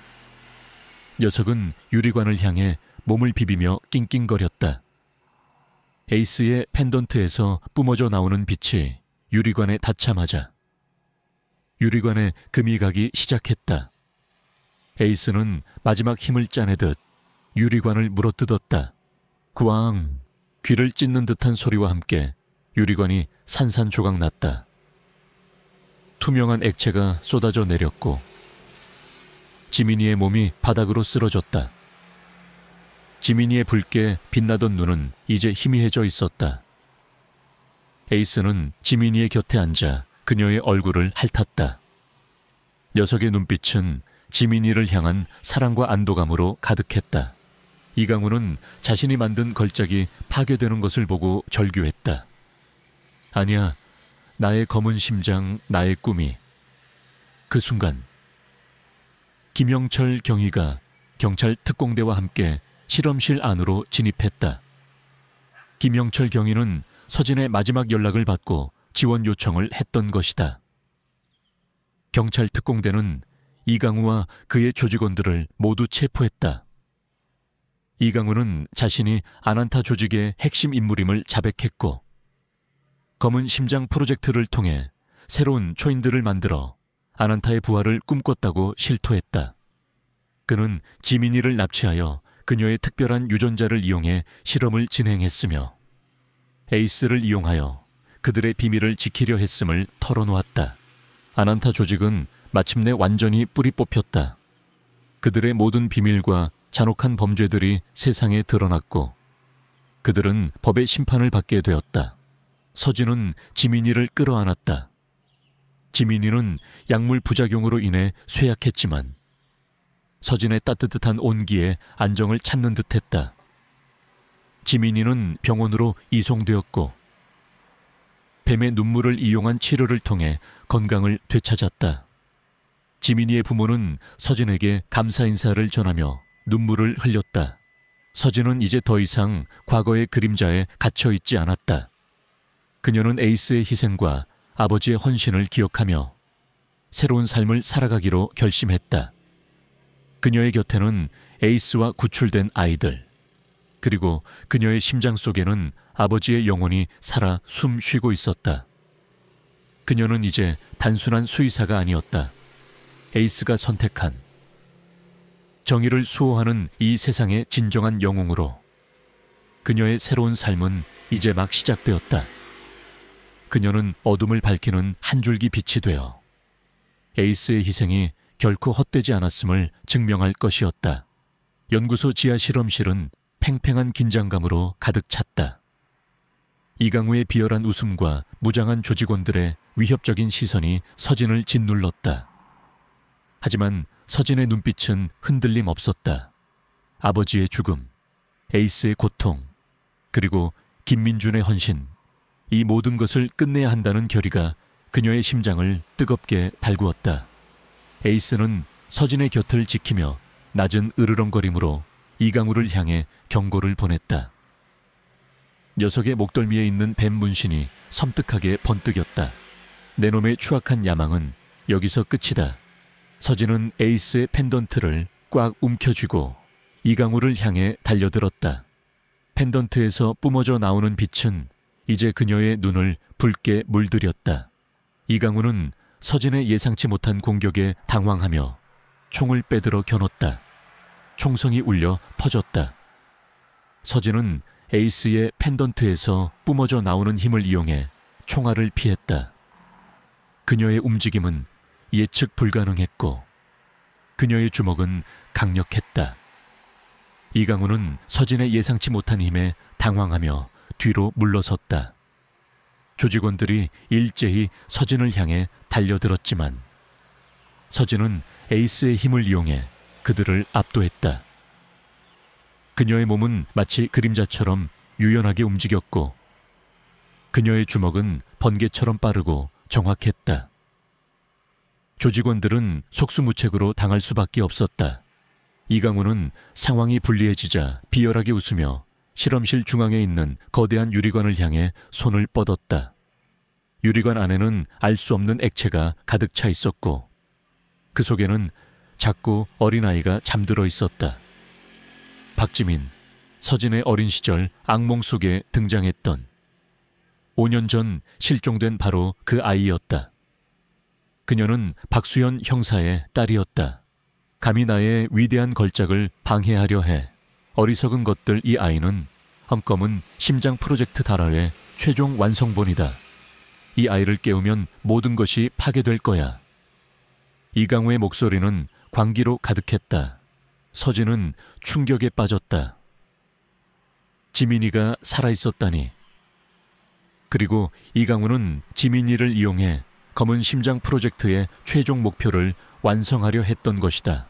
Speaker 1: 녀석은 유리관을 향해 몸을 비비며 낑낑거렸다. 에이스의 펜던트에서 뿜어져 나오는 빛이 유리관에 닿자마자 유리관에 금이 가기 시작했다. 에이스는 마지막 힘을 짜내듯 유리관을 물어뜯었다. 구왕! 귀를 찢는 듯한 소리와 함께 유리관이 산산조각 났다. 투명한 액체가 쏟아져 내렸고 지민이의 몸이 바닥으로 쓰러졌다. 지민이의 붉게 빛나던 눈은 이제 희미해져 있었다. 에이스는 지민이의 곁에 앉아 그녀의 얼굴을 핥았다. 녀석의 눈빛은 지민이를 향한 사랑과 안도감으로 가득했다. 이강우는 자신이 만든 걸작이 파괴되는 것을 보고 절규했다. 아니야, 나의 검은 심장, 나의 꿈이. 그 순간 김영철 경위가 경찰 특공대와 함께 실험실 안으로 진입했다. 김영철 경위는 서진의 마지막 연락을 받고 지원 요청을 했던 것이다. 경찰 특공대는 이강우와 그의 조직원들을 모두 체포했다. 이강우는 자신이 아난타 조직의 핵심 인물임을 자백했고 검은 심장 프로젝트를 통해 새로운 초인들을 만들어 아난타의 부활을 꿈꿨다고 실토했다. 그는 지민이를 납치하여 그녀의 특별한 유전자를 이용해 실험을 진행했으며 에이스를 이용하여 그들의 비밀을 지키려 했음을 털어놓았다. 아난타 조직은 마침내 완전히 뿌리 뽑혔다. 그들의 모든 비밀과 잔혹한 범죄들이 세상에 드러났고 그들은 법의 심판을 받게 되었다. 서진은 지민이를 끌어안았다. 지민이는 약물 부작용으로 인해 쇠약했지만 서진의 따뜻한 온기에 안정을 찾는 듯했다. 지민이는 병원으로 이송되었고 뱀의 눈물을 이용한 치료를 통해 건강을 되찾았다. 지민이의 부모는 서진에게 감사 인사를 전하며 눈물을 흘렸다. 서진은 이제 더 이상 과거의 그림자에 갇혀있지 않았다. 그녀는 에이스의 희생과 아버지의 헌신을 기억하며 새로운 삶을 살아가기로 결심했다. 그녀의 곁에는 에이스와 구출된 아이들, 그리고 그녀의 심장 속에는 아버지의 영혼이 살아 숨 쉬고 있었다. 그녀는 이제 단순한 수의사가 아니었다. 에이스가 선택한 정의를 수호하는 이 세상의 진정한 영웅으로 그녀의 새로운 삶은 이제 막 시작되었다. 그녀는 어둠을 밝히는 한 줄기 빛이 되어 에이스의 희생이 결코 헛되지 않았음을 증명할 것이었다. 연구소 지하 실험실은 팽팽한 긴장감으로 가득 찼다. 이강우의 비열한 웃음과 무장한 조직원들의 위협적인 시선이 서진을 짓눌렀다. 하지만 서진의 눈빛은 흔들림 없었다. 아버지의 죽음, 에이스의 고통, 그리고 김민준의 헌신, 이 모든 것을 끝내야 한다는 결의가 그녀의 심장을 뜨겁게 달구었다. 에이스는 서진의 곁을 지키며 낮은 으르렁거림으로 이강우를 향해 경고를 보냈다. 녀석의 목덜미에 있는 뱀 문신이 섬뜩하게 번뜩였다. 내 놈의 추악한 야망은 여기서 끝이다. 서진은 에이스의 펜던트를 꽉 움켜쥐고 이강우를 향해 달려들었다. 펜던트에서 뿜어져 나오는 빛은 이제 그녀의 눈을 붉게 물들였다. 이강우는 서진의 예상치 못한 공격에 당황하며 총을 빼들어 겨눴다. 총성이 울려 퍼졌다. 서진은 에이스의 펜던트에서 뿜어져 나오는 힘을 이용해 총알을 피했다. 그녀의 움직임은 예측 불가능했고 그녀의 주먹은 강력했다. 이강우는 서진의 예상치 못한 힘에 당황하며 뒤로 물러섰다. 조직원들이 일제히 서진을 향해 달려들었지만 서진은 에이스의 힘을 이용해 그들을 압도했다. 그녀의 몸은 마치 그림자처럼 유연하게 움직였고 그녀의 주먹은 번개처럼 빠르고 정확했다. 조직원들은 속수무책으로 당할 수밖에 없었다. 이강우는 상황이 불리해지자 비열하게 웃으며 실험실 중앙에 있는 거대한 유리관을 향해 손을 뻗었다. 유리관 안에는 알 수 없는 액체가 가득 차 있었고 그 속에는 작고 어린아이가 잠들어 있었다. 박지민, 서진의 어린 시절 악몽 속에 등장했던 5년 전 실종된 바로 그 아이였다. 그녀는 박수현 형사의 딸이었다. 감히 나의 위대한 걸작을 방해하려 해 어리석은 것들. 이 아이는 험검은 심장 프로젝트 달아의 최종 완성본이다. 이 아이를 깨우면 모든 것이 파괴될 거야. 이강우의 목소리는 광기로 가득했다. 서진은 충격에 빠졌다. 지민이가 살아있었다니. 그리고 이강우는 지민이를 이용해 검은 심장 프로젝트의 최종 목표를 완성하려 했던 것이다.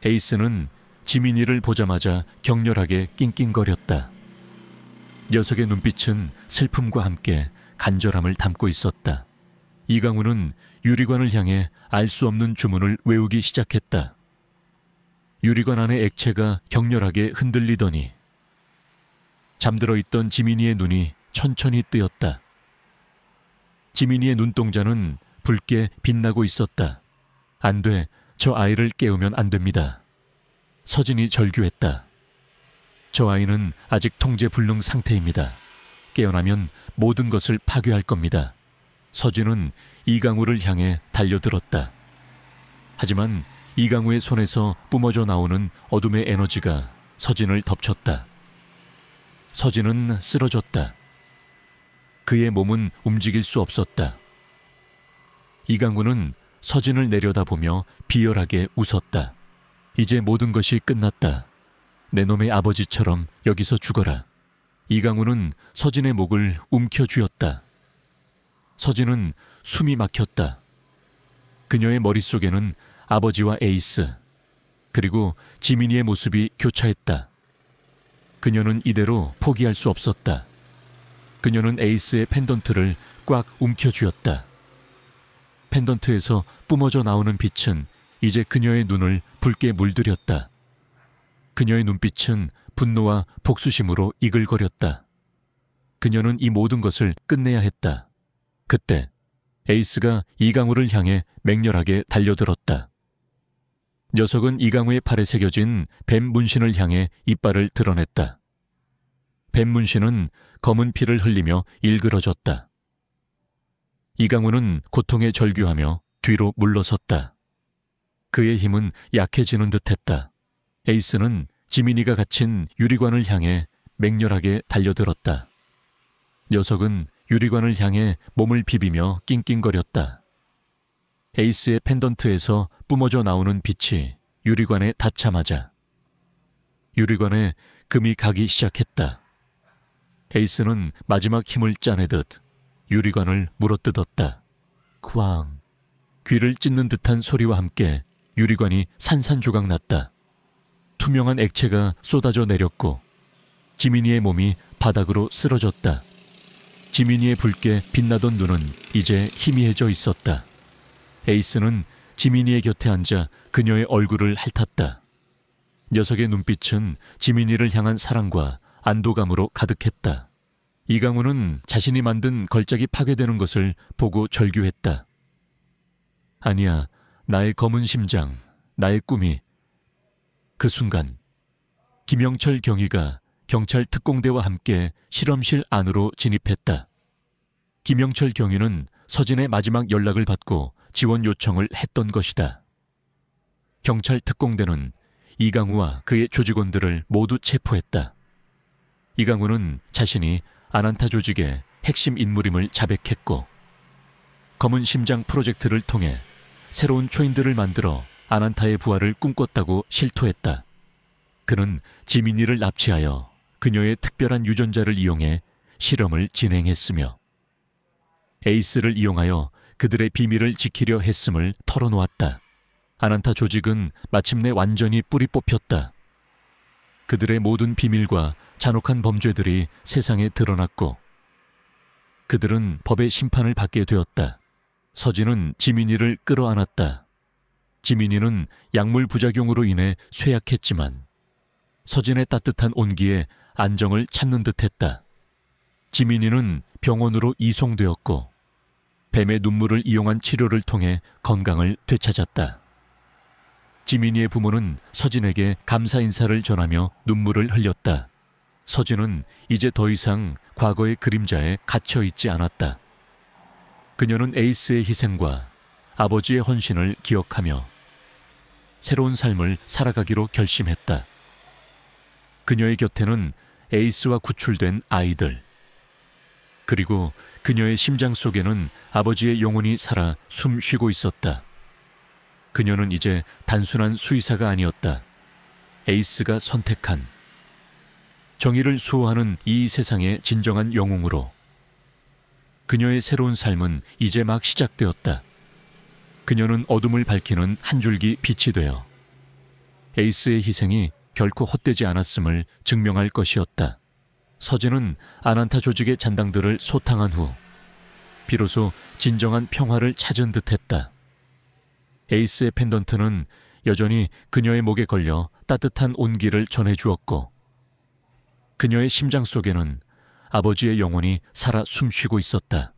Speaker 1: 에이스는 지민이를 보자마자 격렬하게 낑낑거렸다. 녀석의 눈빛은 슬픔과 함께 간절함을 담고 있었다. 이강우는 유리관을 향해 알 수 없는 주문을 외우기 시작했다. 유리관 안의 액체가 격렬하게 흔들리더니 잠들어 있던 지민이의 눈이 천천히 뜨였다. 지민이의 눈동자는 붉게 빛나고 있었다. 안 돼. 저 아이를 깨우면 안 됩니다. 서진이 절규했다. 저 아이는 아직 통제 불능 상태입니다. 깨어나면 모든 것을 파괴할 겁니다. 서진은 이강우를 향해 달려들었다. 하지만 이강우의 손에서 뿜어져 나오는 어둠의 에너지가 서진을 덮쳤다. 서진은 쓰러졌다. 그의 몸은 움직일 수 없었다. 이강우는 서진을 내려다보며 비열하게 웃었다. 이제 모든 것이 끝났다. 내 놈의 아버지처럼 여기서 죽어라. 이강우는 서진의 목을 움켜쥐었다. 서진은 숨이 막혔다. 그녀의 머릿속에는 아버지와 에이스, 그리고 지민이의 모습이 교차했다. 그녀는 이대로 포기할 수 없었다. 그녀는 에이스의 펜던트를 꽉 움켜쥐었다. 펜던트에서 뿜어져 나오는 빛은 이제 그녀의 눈을 붉게 물들였다. 그녀의 눈빛은 분노와 복수심으로 이글거렸다. 그녀는 이 모든 것을 끝내야 했다. 그때 에이스가 이강우를 향해 맹렬하게 달려들었다. 녀석은 이강우의 팔에 새겨진 뱀 문신을 향해 이빨을 드러냈다. 뱀 문신은 검은 피를 흘리며 일그러졌다. 이강우는 고통에 절규하며 뒤로 물러섰다. 그의 힘은 약해지는 듯했다. 에이스는 지민이가 갇힌 유리관을 향해 맹렬하게 달려들었다. 녀석은 유리관을 향해 몸을 비비며 낑낑거렸다. 에이스의 펜던트에서 뿜어져 나오는 빛이 유리관에 닿자마자 유리관에 금이 가기 시작했다. 에이스는 마지막 힘을 짜내듯 유리관을 물어뜯었다. 쾅! 귀를 찢는 듯한 소리와 함께 유리관이 산산조각 났다. 투명한 액체가 쏟아져 내렸고 지민이의 몸이 바닥으로 쓰러졌다. 지민이의 붉게 빛나던 눈은 이제 희미해져 있었다. 에이스는 지민이의 곁에 앉아 그녀의 얼굴을 핥았다. 녀석의 눈빛은 지민이를 향한 사랑과 안도감으로 가득했다. 이강우는 자신이 만든 걸작이 파괴되는 것을 보고 절규했다. 아니야, 나의 검은 심장, 나의 꿈이. 그 순간 김영철 경위가 경찰 특공대와 함께 실험실 안으로 진입했다. 김영철 경위는 서진의 마지막 연락을 받고 지원 요청을 했던 것이다. 경찰 특공대는 이강우와 그의 조직원들을 모두 체포했다. 이강우는 자신이 아난타 조직의 핵심 인물임을 자백했고 검은 심장 프로젝트를 통해 새로운 초인들을 만들어 아난타의 부활을 꿈꿨다고 실토했다. 그는 지민이를 납치하여 그녀의 특별한 유전자를 이용해 실험을 진행했으며 에이스를 이용하여 그들의 비밀을 지키려 했음을 털어놓았다. 아난타 조직은 마침내 완전히 뿌리 뽑혔다. 그들의 모든 비밀과 잔혹한 범죄들이 세상에 드러났고 그들은 법의 심판을 받게 되었다. 서진은 지민이를 끌어안았다. 지민이는 약물 부작용으로 인해 쇠약했지만 서진의 따뜻한 온기에 안정을 찾는 듯했다. 지민이는 병원으로 이송되었고 뱀의 눈물을 이용한 치료를 통해 건강을 되찾았다. 지민이의 부모는 서진에게 감사 인사를 전하며 눈물을 흘렸다. 서진은 이제 더 이상 과거의 그림자에 갇혀 있지 않았다. 그녀는 에이스의 희생과 아버지의 헌신을 기억하며 새로운 삶을 살아가기로 결심했다. 그녀의 곁에는 에이스와 구출된 아이들, 그리고 그녀의 심장 속에는 아버지의 영혼이 살아 숨 쉬고 있었다. 그녀는 이제 단순한 수의사가 아니었다. 에이스가 선택한 정의를 수호하는 이 세상의 진정한 영웅으로. 그녀의 새로운 삶은 이제 막 시작되었다. 그녀는 어둠을 밝히는 한 줄기 빛이 되어 에이스의 희생이 결코 헛되지 않았음을 증명할 것이었다. 서진은 아난타 조직의 잔당들을 소탕한 후 비로소 진정한 평화를 찾은 듯했다. 에이스의 펜던트는 여전히 그녀의 목에 걸려 따뜻한 온기를 전해주었고 그녀의 심장 속에는 아버지의 영혼이 살아 숨쉬고 있었다.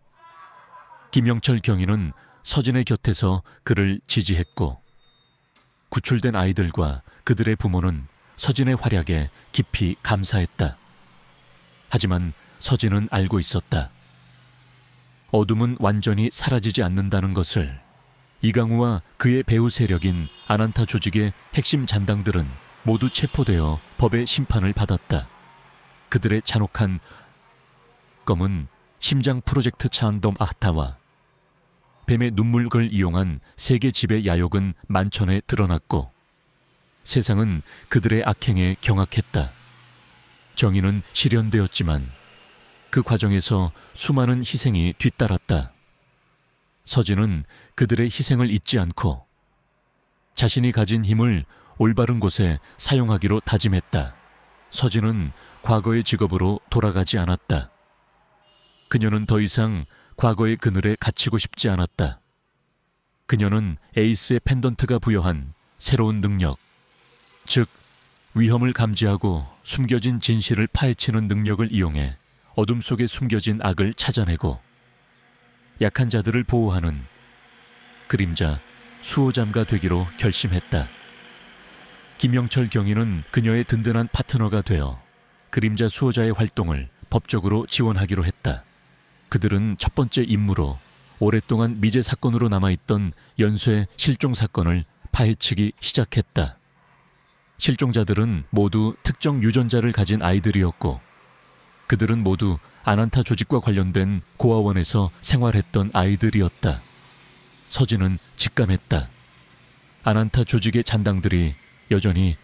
Speaker 1: 김영철 경위는 서진의 곁에서 그를 지지했고, 구출된 아이들과 그들의 부모는 서진의 활약에 깊이 감사했다. 하지만 서진은 알고 있었다. 어둠은 완전히 사라지지 않는다는 것을. 이강우와 그의 배후 세력인 아난타 조직의 핵심 잔당들은 모두 체포되어 법의 심판을 받았다. 그들의 잔혹한 검은 심장 프로젝트 차안돔 아흐타와 뱀의 눈물을 이용한 세계 지배 야욕은 만천에 드러났고, 세상은 그들의 악행에 경악했다. 정의는 실현되었지만 그 과정에서 수많은 희생이 뒤따랐다. 서진은 그들의 희생을 잊지 않고 자신이 가진 힘을 올바른 곳에 사용하기로 다짐했다. 서진은 과거의 직업으로 돌아가지 않았다. 그녀는 더 이상 과거의 그늘에 갇히고 싶지 않았다. 그녀는 에이스의 펜던트가 부여한 새로운 능력, 즉 위험을 감지하고 숨겨진 진실을 파헤치는 능력을 이용해 어둠 속에 숨겨진 악을 찾아내고 약한 자들을 보호하는 그림자 수호자가 되기로 결심했다. 김영철 경위는 그녀의 든든한 파트너가 되어 그림자 수호자의 활동을 법적으로 지원하기로 했다. 그들은 첫 번째 임무로 오랫동안 미제 사건으로 남아있던 연쇄 실종 사건을 파헤치기 시작했다. 실종자들은 모두 특정 유전자를 가진 아이들이었고, 그들은 모두 아난타 조직과 관련된 고아원에서 생활했던 아이들이었다. 서진은 직감했다. 아난타 조직의 잔당들이 여전히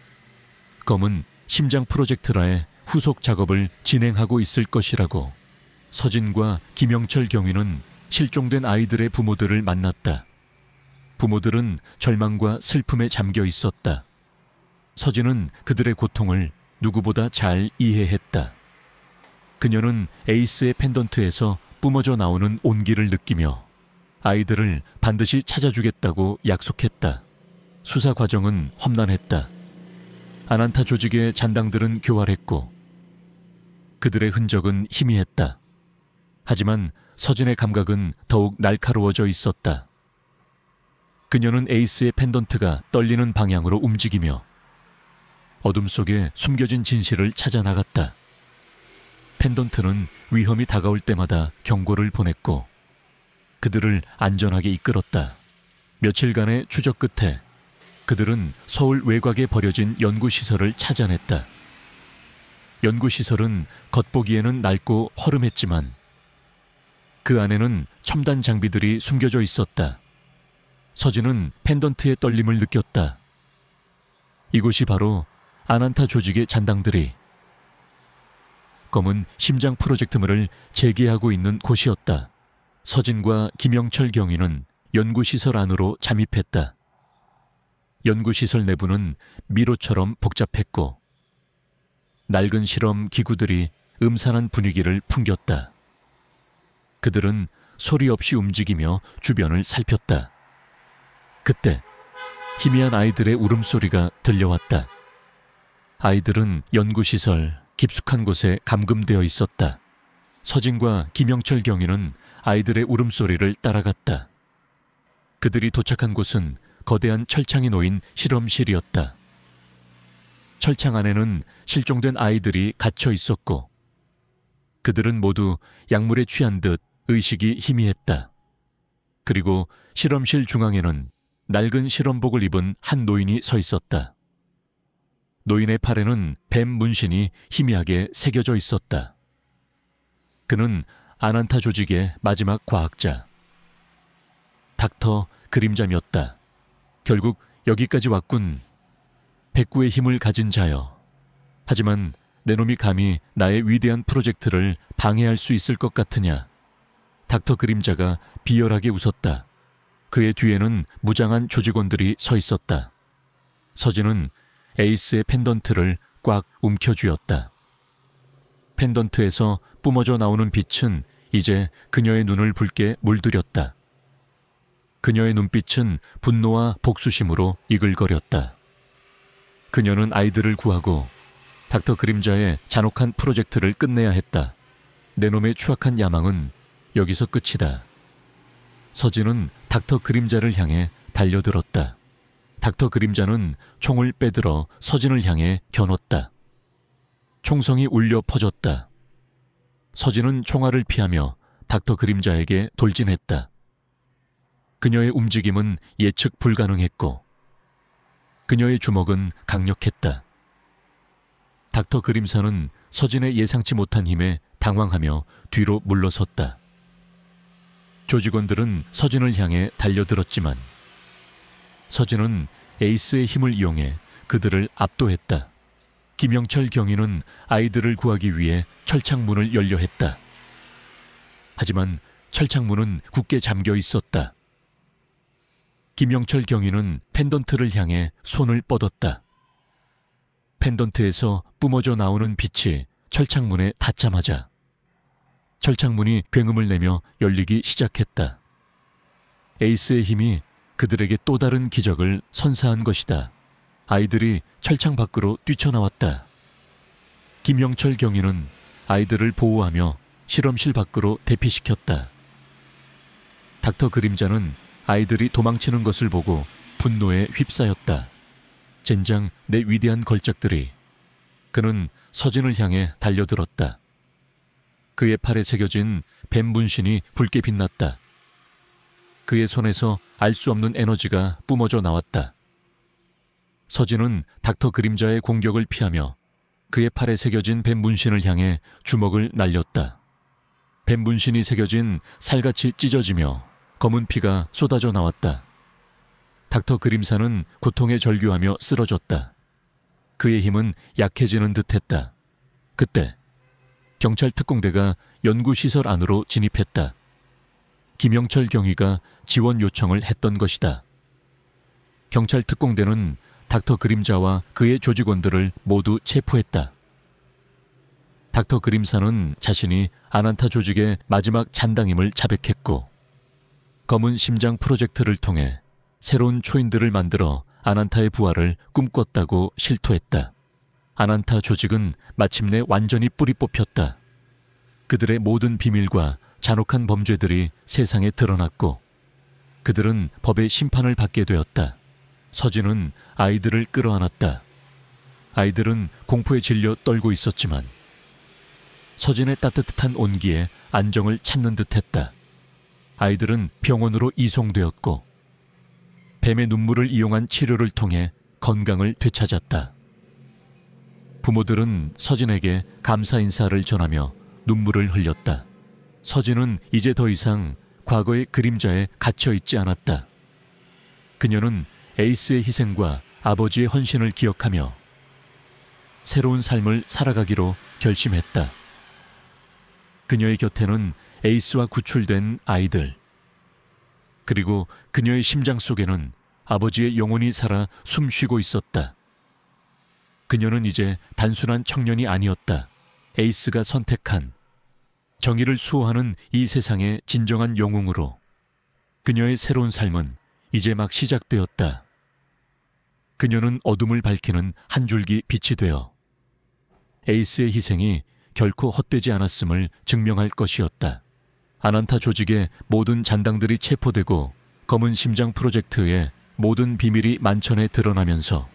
Speaker 1: 검은 심장 프로젝트라의 후속 작업을 진행하고 있을 것이라고. 서진과 김영철 경위는 실종된 아이들의 부모들을 만났다. 부모들은 절망과 슬픔에 잠겨 있었다. 서진은 그들의 고통을 누구보다 잘 이해했다. 그녀는 에이스의 펜던트에서 뿜어져 나오는 온기를 느끼며 아이들을 반드시 찾아주겠다고 약속했다. 수사 과정은 험난했다. 아난타 조직의 잔당들은 교활했고 그들의 흔적은 희미했다. 하지만 서진의 감각은 더욱 날카로워져 있었다. 그녀는 에이스의 펜던트가 떨리는 방향으로 움직이며 어둠 속에 숨겨진 진실을 찾아 나갔다. 펜던트는 위험이 다가올 때마다 경고를 보냈고 그들을 안전하게 이끌었다. 며칠간의 추적 끝에 그들은 서울 외곽에 버려진 연구시설을 찾아냈다. 연구시설은 겉보기에는 낡고 허름했지만 그 안에는 첨단 장비들이 숨겨져 있었다. 서진은 펜던트의 떨림을 느꼈다. 이곳이 바로 아난타 조직의 잔당들이 검은 심장 프로젝트물을 재개하고 있는 곳이었다. 서진과 김영철 경위는 연구시설 안으로 잠입했다. 연구시설 내부는 미로처럼 복잡했고 낡은 실험 기구들이 음산한 분위기를 풍겼다. 그들은 소리 없이 움직이며 주변을 살폈다. 그때 희미한 아이들의 울음소리가 들려왔다. 아이들은 연구시설 깊숙한 곳에 감금되어 있었다. 서진과 김영철 경위는 아이들의 울음소리를 따라갔다. 그들이 도착한 곳은 거대한 철창이 놓인 실험실이었다. 철창 안에는 실종된 아이들이 갇혀 있었고 그들은 모두 약물에 취한 듯 의식이 희미했다. 그리고 실험실 중앙에는 낡은 실험복을 입은 한 노인이 서 있었다. 노인의 팔에는 뱀 문신이 희미하게 새겨져 있었다. 그는 아난타 조직의 마지막 과학자, 닥터 그림자였다. 결국 여기까지 왔군. 백구의 힘을 가진 자여. 하지만 내 놈이 감히 나의 위대한 프로젝트를 방해할 수 있을 것 같으냐. 닥터 그림자가 비열하게 웃었다. 그의 뒤에는 무장한 조직원들이 서 있었다. 서진은 에이스의 펜던트를 꽉 움켜쥐었다. 펜던트에서 뿜어져 나오는 빛은 이제 그녀의 눈을 붉게 물들였다. 그녀의 눈빛은 분노와 복수심으로 이글거렸다. 그녀는 아이들을 구하고 닥터 그림자의 잔혹한 프로젝트를 끝내야 했다. 내 놈의 추악한 야망은 여기서 끝이다. 서진은 닥터 그림자를 향해 달려들었다. 닥터 그림자는 총을 빼들어 서진을 향해 겨눴다. 총성이 울려 퍼졌다. 서진은 총알을 피하며 닥터 그림자에게 돌진했다. 그녀의 움직임은 예측 불가능했고 그녀의 주먹은 강력했다. 닥터 그림사는 서진의 예상치 못한 힘에 당황하며 뒤로 물러섰다. 조직원들은 서진을 향해 달려들었지만 서진은 에이스의 힘을 이용해 그들을 압도했다. 김영철 경위는 아이들을 구하기 위해 철창문을 열려 했다. 하지만 철창문은 굳게 잠겨 있었다. 김영철 경위는 펜던트를 향해 손을 뻗었다. 펜던트에서 뿜어져 나오는 빛이 철창문에 닿자마자 철창문이 굉음을 내며 열리기 시작했다. 에이스의 힘이 그들에게 또 다른 기적을 선사한 것이다. 아이들이 철창 밖으로 뛰쳐나왔다. 김영철 경위는 아이들을 보호하며 실험실 밖으로 대피시켰다. 닥터 그림자는 아이들이 도망치는 것을 보고 분노에 휩싸였다. 젠장 내 위대한 걸작들이. 그는 서진을 향해 달려들었다. 그의 팔에 새겨진 뱀 문신이 붉게 빛났다. 그의 손에서 알 수 없는 에너지가 뿜어져 나왔다. 서진은 닥터 그림자의 공격을 피하며 그의 팔에 새겨진 뱀 문신을 향해 주먹을 날렸다. 뱀 문신이 새겨진 살같이 찢어지며 검은 피가 쏟아져 나왔다. 닥터 그림사는 고통에 절규하며 쓰러졌다. 그의 힘은 약해지는 듯했다. 그때 경찰 특공대가 연구시설 안으로 진입했다. 김영철 경위가 지원 요청을 했던 것이다. 경찰 특공대는 닥터 그림자와 그의 조직원들을 모두 체포했다. 닥터 그림사는 자신이 아난타 조직의 마지막 잔당임을 자백했고 검은 심장 프로젝트를 통해 새로운 초인들을 만들어 아난타의 부활을 꿈꿨다고 실토했다. 아난타 조직은 마침내 완전히 뿌리 뽑혔다. 그들의 모든 비밀과 잔혹한 범죄들이 세상에 드러났고 그들은 법의 심판을 받게 되었다. 서진은 아이들을 끌어안았다. 아이들은 공포에 질려 떨고 있었지만 서진의 따뜻한 온기에 안정을 찾는 듯했다. 아이들은 병원으로 이송되었고 뱀의 눈물을 이용한 치료를 통해 건강을 되찾았다. 부모들은 서진에게 감사 인사를 전하며 눈물을 흘렸다. 서진은 이제 더 이상 과거의 그림자에 갇혀 있지 않았다. 그녀는 에이스의 희생과 아버지의 헌신을 기억하며 새로운 삶을 살아가기로 결심했다. 그녀의 곁에는 에이스와 구출된 아이들, 그리고 그녀의 심장 속에는 아버지의 영혼이 살아 숨쉬고 있었다. 그녀는 이제 단순한 청년이 아니었다. 에이스가 선택한 정의를 수호하는 이 세상의 진정한 영웅으로 그녀의 새로운 삶은 이제 막 시작되었다. 그녀는 어둠을 밝히는 한 줄기 빛이 되어 에이스의 희생이 결코 헛되지 않았음을 증명할 것이었다. 아난타 조직의 모든 잔당들이 체포되고 검은 심장 프로젝트의 모든 비밀이 만천에 드러나면서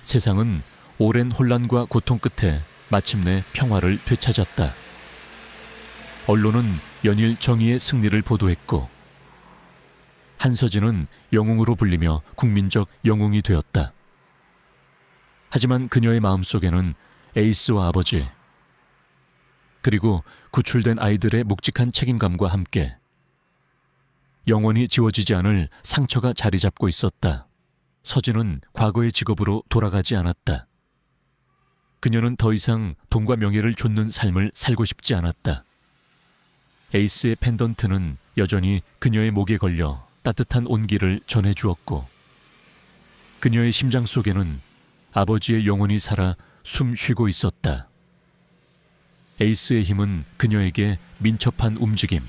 Speaker 1: 세상은 오랜 혼란과 고통 끝에 마침내 평화를 되찾았다. 언론은 연일 정의의 승리를 보도했고 한서진은 영웅으로 불리며 국민적 영웅이 되었다. 하지만 그녀의 마음속에는 에이스와 아버지 그리고 구출된 아이들의 묵직한 책임감과 함께 영원히 지워지지 않을 상처가 자리 잡고 있었다. 서진은 과거의 직업으로 돌아가지 않았다. 그녀는 더 이상 돈과 명예를 좇는 삶을 살고 싶지 않았다. 에이스의 펜던트는 여전히 그녀의 목에 걸려 따뜻한 온기를 전해주었고 그녀의 심장 속에는 아버지의 영혼이 살아 숨 쉬고 있었다. 에이스의 힘은 그녀에게 민첩한 움직임,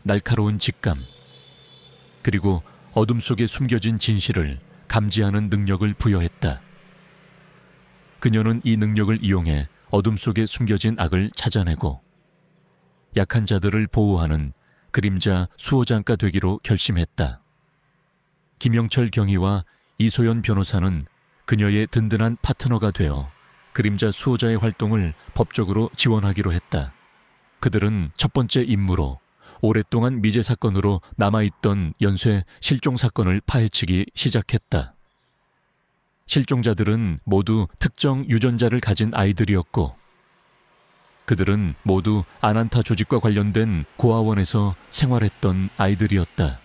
Speaker 1: 날카로운 직감, 그리고 어둠 속에 숨겨진 진실을 감지하는 능력을 부여했다. 그녀는 이 능력을 이용해 어둠 속에 숨겨진 악을 찾아내고 약한 자들을 보호하는 그림자 수호장가 되기로 결심했다. 김영철 경위와 이소연 변호사는 그녀의 든든한 파트너가 되어 그림자 수호자의 활동을 법적으로 지원하기로 했다. 그들은 첫 번째 임무로 오랫동안 미제 사건으로 남아있던 연쇄 실종 사건을 파헤치기 시작했다. 실종자들은 모두 특정 유전자를 가진 아이들이었고 그들은 모두 아난타 조직과 관련된 고아원에서 생활했던 아이들이었다.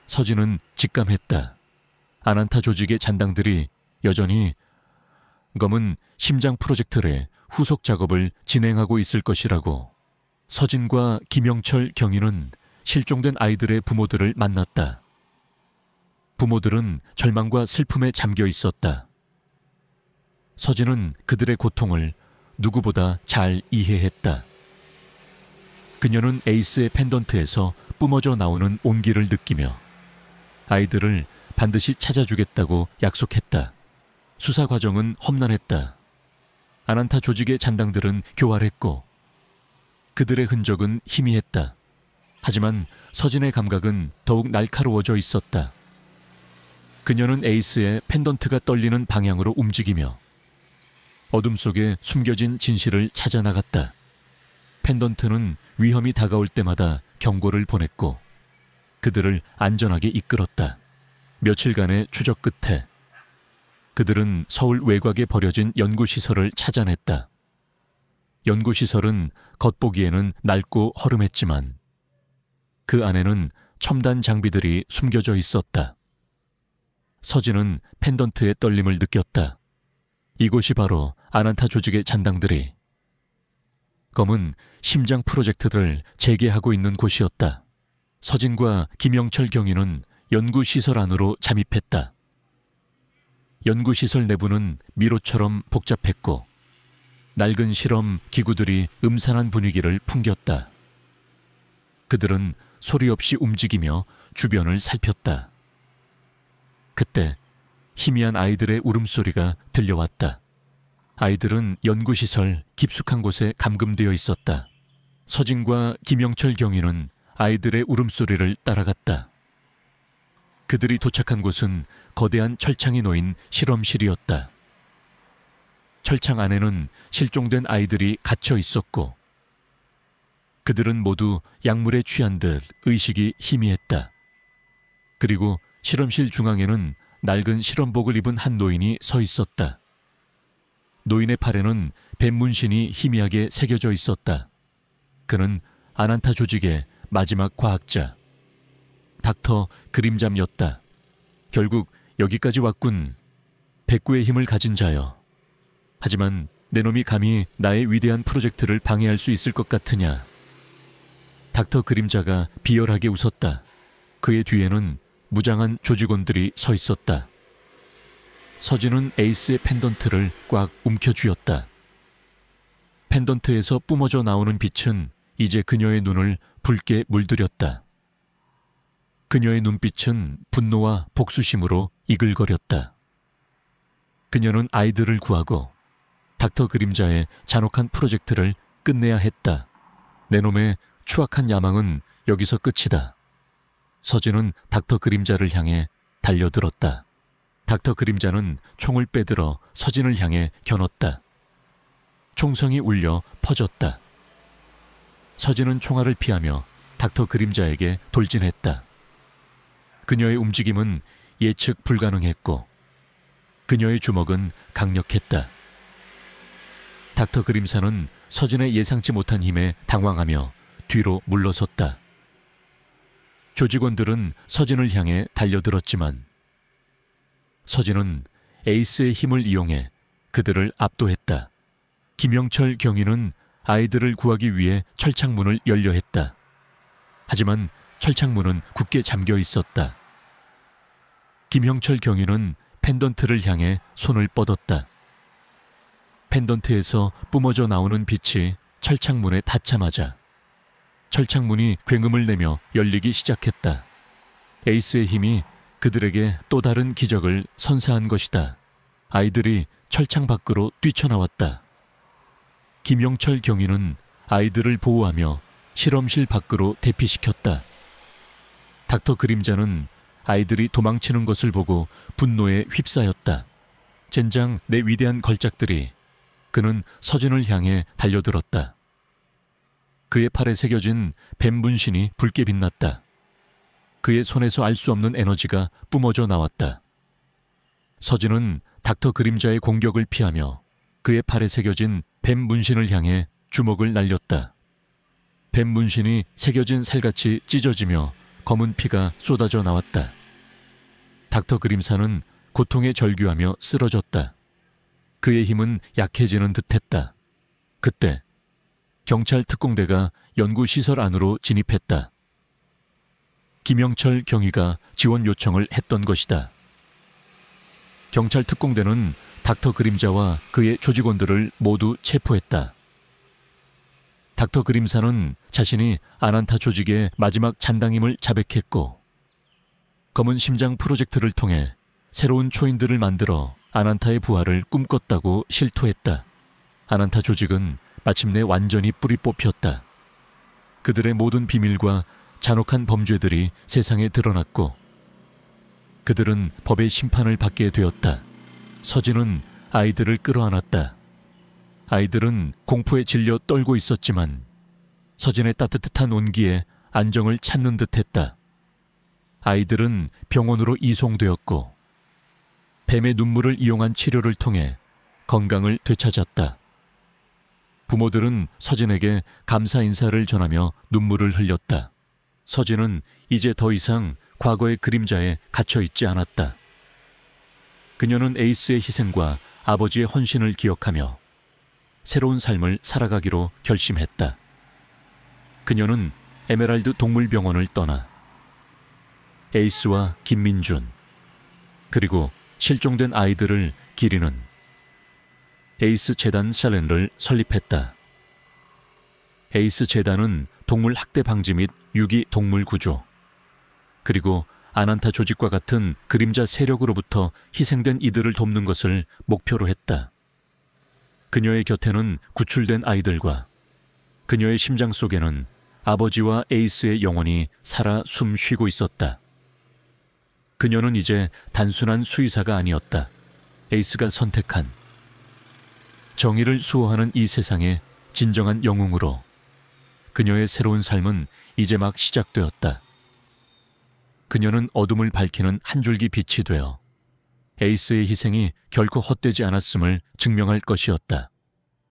Speaker 1: 서진은 직감했다. 아난타 조직의 잔당들이 여전히 검은 심장 프로젝트의 후속 작업을 진행하고 있을 것이라고. 서진과 김영철 경위는 실종된 아이들의 부모들을 만났다. 부모들은 절망과 슬픔에 잠겨 있었다. 서진은 그들의 고통을 누구보다 잘 이해했다. 그녀는 에이스의 펜던트에서 뿜어져 나오는 온기를 느끼며 아이들을 반드시 찾아주겠다고 약속했다. 수사 과정은 험난했다. 아난타 조직의 잔당들은 교활했고 그들의 흔적은 희미했다. 하지만 서진의 감각은 더욱 날카로워져 있었다. 그녀는 에이스의 펜던트가 떨리는 방향으로 움직이며 어둠 속에 숨겨진 진실을 찾아 나갔다. 펜던트는 위험이 다가올 때마다 경고를 보냈고 그들을 안전하게 이끌었다. 며칠간의 추적 끝에 그들은 서울 외곽에 버려진 연구시설을 찾아냈다. 연구시설은 겉보기에는 낡고 허름했지만 그 안에는 첨단 장비들이 숨겨져 있었다. 서진은 펜던트의 떨림을 느꼈다. 이곳이 바로 아난타 조직의 잔당들이 검은 심장 프로젝트를 재개하고 있는 곳이었다. 서진과 김영철 경위는 연구시설 안으로 잠입했다. 연구시설 내부는 미로처럼 복잡했고 낡은 실험 기구들이 음산한 분위기를 풍겼다. 그들은 소리 없이 움직이며 주변을 살폈다. 그때 희미한 아이들의 울음소리가 들려왔다. 아이들은 연구시설 깊숙한 곳에 감금되어 있었다. 서진과 김영철 경위는 아이들의 울음소리를 따라갔다. 그들이 도착한 곳은 거대한 철창이 놓인 실험실이었다. 철창 안에는 실종된 아이들이 갇혀 있었고 그들은 모두 약물에 취한 듯 의식이 희미했다. 그리고 실험실 중앙에는 낡은 실험복을 입은 한 노인이 서 있었다. 노인의 팔에는 뱀 문신이 희미하게 새겨져 있었다. 그는 아난타 조직의 마지막 과학자 닥터 그림잠이었다. 결국 여기까지 왔군. 백구의 힘을 가진 자여. 하지만 내 놈이 감히 나의 위대한 프로젝트를 방해할 수 있을 것 같으냐. 닥터 그림자가 비열하게 웃었다. 그의 뒤에는 무장한 조직원들이 서 있었다. 서진은 에이스의 펜던트를 꽉 움켜쥐었다. 펜던트에서 뿜어져 나오는 빛은 이제 그녀의 눈을 붉게 물들였다. 그녀의 눈빛은 분노와 복수심으로 이글거렸다. 그녀는 아이들을 구하고 닥터 그림자의 잔혹한 프로젝트를 끝내야 했다. 내 놈의 추악한 야망은 여기서 끝이다. 서진은 닥터 그림자를 향해 달려들었다. 닥터 그림자는 총을 빼들어 서진을 향해 겨눴다. 총성이 울려 퍼졌다. 서진은 총알을 피하며 닥터 그림자에게 돌진했다. 그녀의 움직임은 예측 불가능했고 그녀의 주먹은 강력했다. 닥터 그림사는 서진의 예상치 못한 힘에 당황하며 뒤로 물러섰다. 조직원들은 서진을 향해 달려들었지만 서진은 에이스의 힘을 이용해 그들을 압도했다. 김영철 경위는 아이들을 구하기 위해 철창문을 열려 했다. 하지만 철창문은 굳게 잠겨 있었다. 김형철 경위는 펜던트를 향해 손을 뻗었다. 펜던트에서 뿜어져 나오는 빛이 철창문에 닿자마자 철창문이 굉음을 내며 열리기 시작했다. 에이스의 힘이 그들에게 또 다른 기적을 선사한 것이다. 아이들이 철창 밖으로 뛰쳐나왔다. 김영철 경위는 아이들을 보호하며 실험실 밖으로 대피시켰다. 닥터 그림자는 아이들이 도망치는 것을 보고 분노에 휩싸였다. 젠장 내 위대한 걸작들이. 그는 서진을 향해 달려들었다. 그의 팔에 새겨진 뱀 문신이 붉게 빛났다. 그의 손에서 알 수 없는 에너지가 뿜어져 나왔다. 서진은 닥터 그림자의 공격을 피하며 그의 팔에 새겨진 뱀 문신을 향해 주먹을 날렸다. 뱀 문신이 새겨진 살같이 찢어지며 검은 피가 쏟아져 나왔다. 닥터 그림사는 고통에 절규하며 쓰러졌다. 그의 힘은 약해지는 듯했다. 그때 경찰 특공대가 연구시설 안으로 진입했다. 김영철 경위가 지원 요청을 했던 것이다. 경찰 특공대는 닥터 그림자와 그의 조직원들을 모두 체포했다. 닥터 그림사는 자신이 아난타 조직의 마지막 잔당임을 자백했고 검은 심장 프로젝트를 통해 새로운 초인들을 만들어 아난타의 부활을 꿈꿨다고 실토했다. 아난타 조직은 마침내 완전히 뿌리 뽑혔다. 그들의 모든 비밀과 잔혹한 범죄들이 세상에 드러났고 그들은 법의 심판을 받게 되었다. 서진은 아이들을 끌어안았다. 아이들은 공포에 질려 떨고 있었지만 서진의 따뜻한 온기에 안정을 찾는 듯했다. 아이들은 병원으로 이송되었고 뱀의 눈물을 이용한 치료를 통해 건강을 되찾았다. 부모들은 서진에게 감사 인사를 전하며 눈물을 흘렸다. 서진은 이제 더 이상 과거의 그림자에 갇혀 있지 않았다. 그녀는 에이스의 희생과 아버지의 헌신을 기억하며 새로운 삶을 살아가기로 결심했다. 그녀는 에메랄드 동물병원을 떠나 에이스와 김민준 그리고 실종된 아이들을 기리는 에이스 재단 샬렌을 설립했다. 에이스 재단은 동물 학대 방지 및 유기 동물 구조 그리고 아난타 조직과 같은 그림자 세력으로부터 희생된 이들을 돕는 것을 목표로 했다. 그녀의 곁에는 구출된 아이들과 그녀의 심장 속에는 아버지와 에이스의 영혼이 살아 숨 쉬고 있었다. 그녀는 이제 단순한 수의사가 아니었다. 에이스가 선택한 정의를 수호하는 이 세상의 진정한 영웅으로 그녀의 새로운 삶은 이제 막 시작되었다. 그녀는 어둠을 밝히는 한 줄기 빛이 되어 에이스의 희생이 결코 헛되지 않았음을 증명할 것이었다.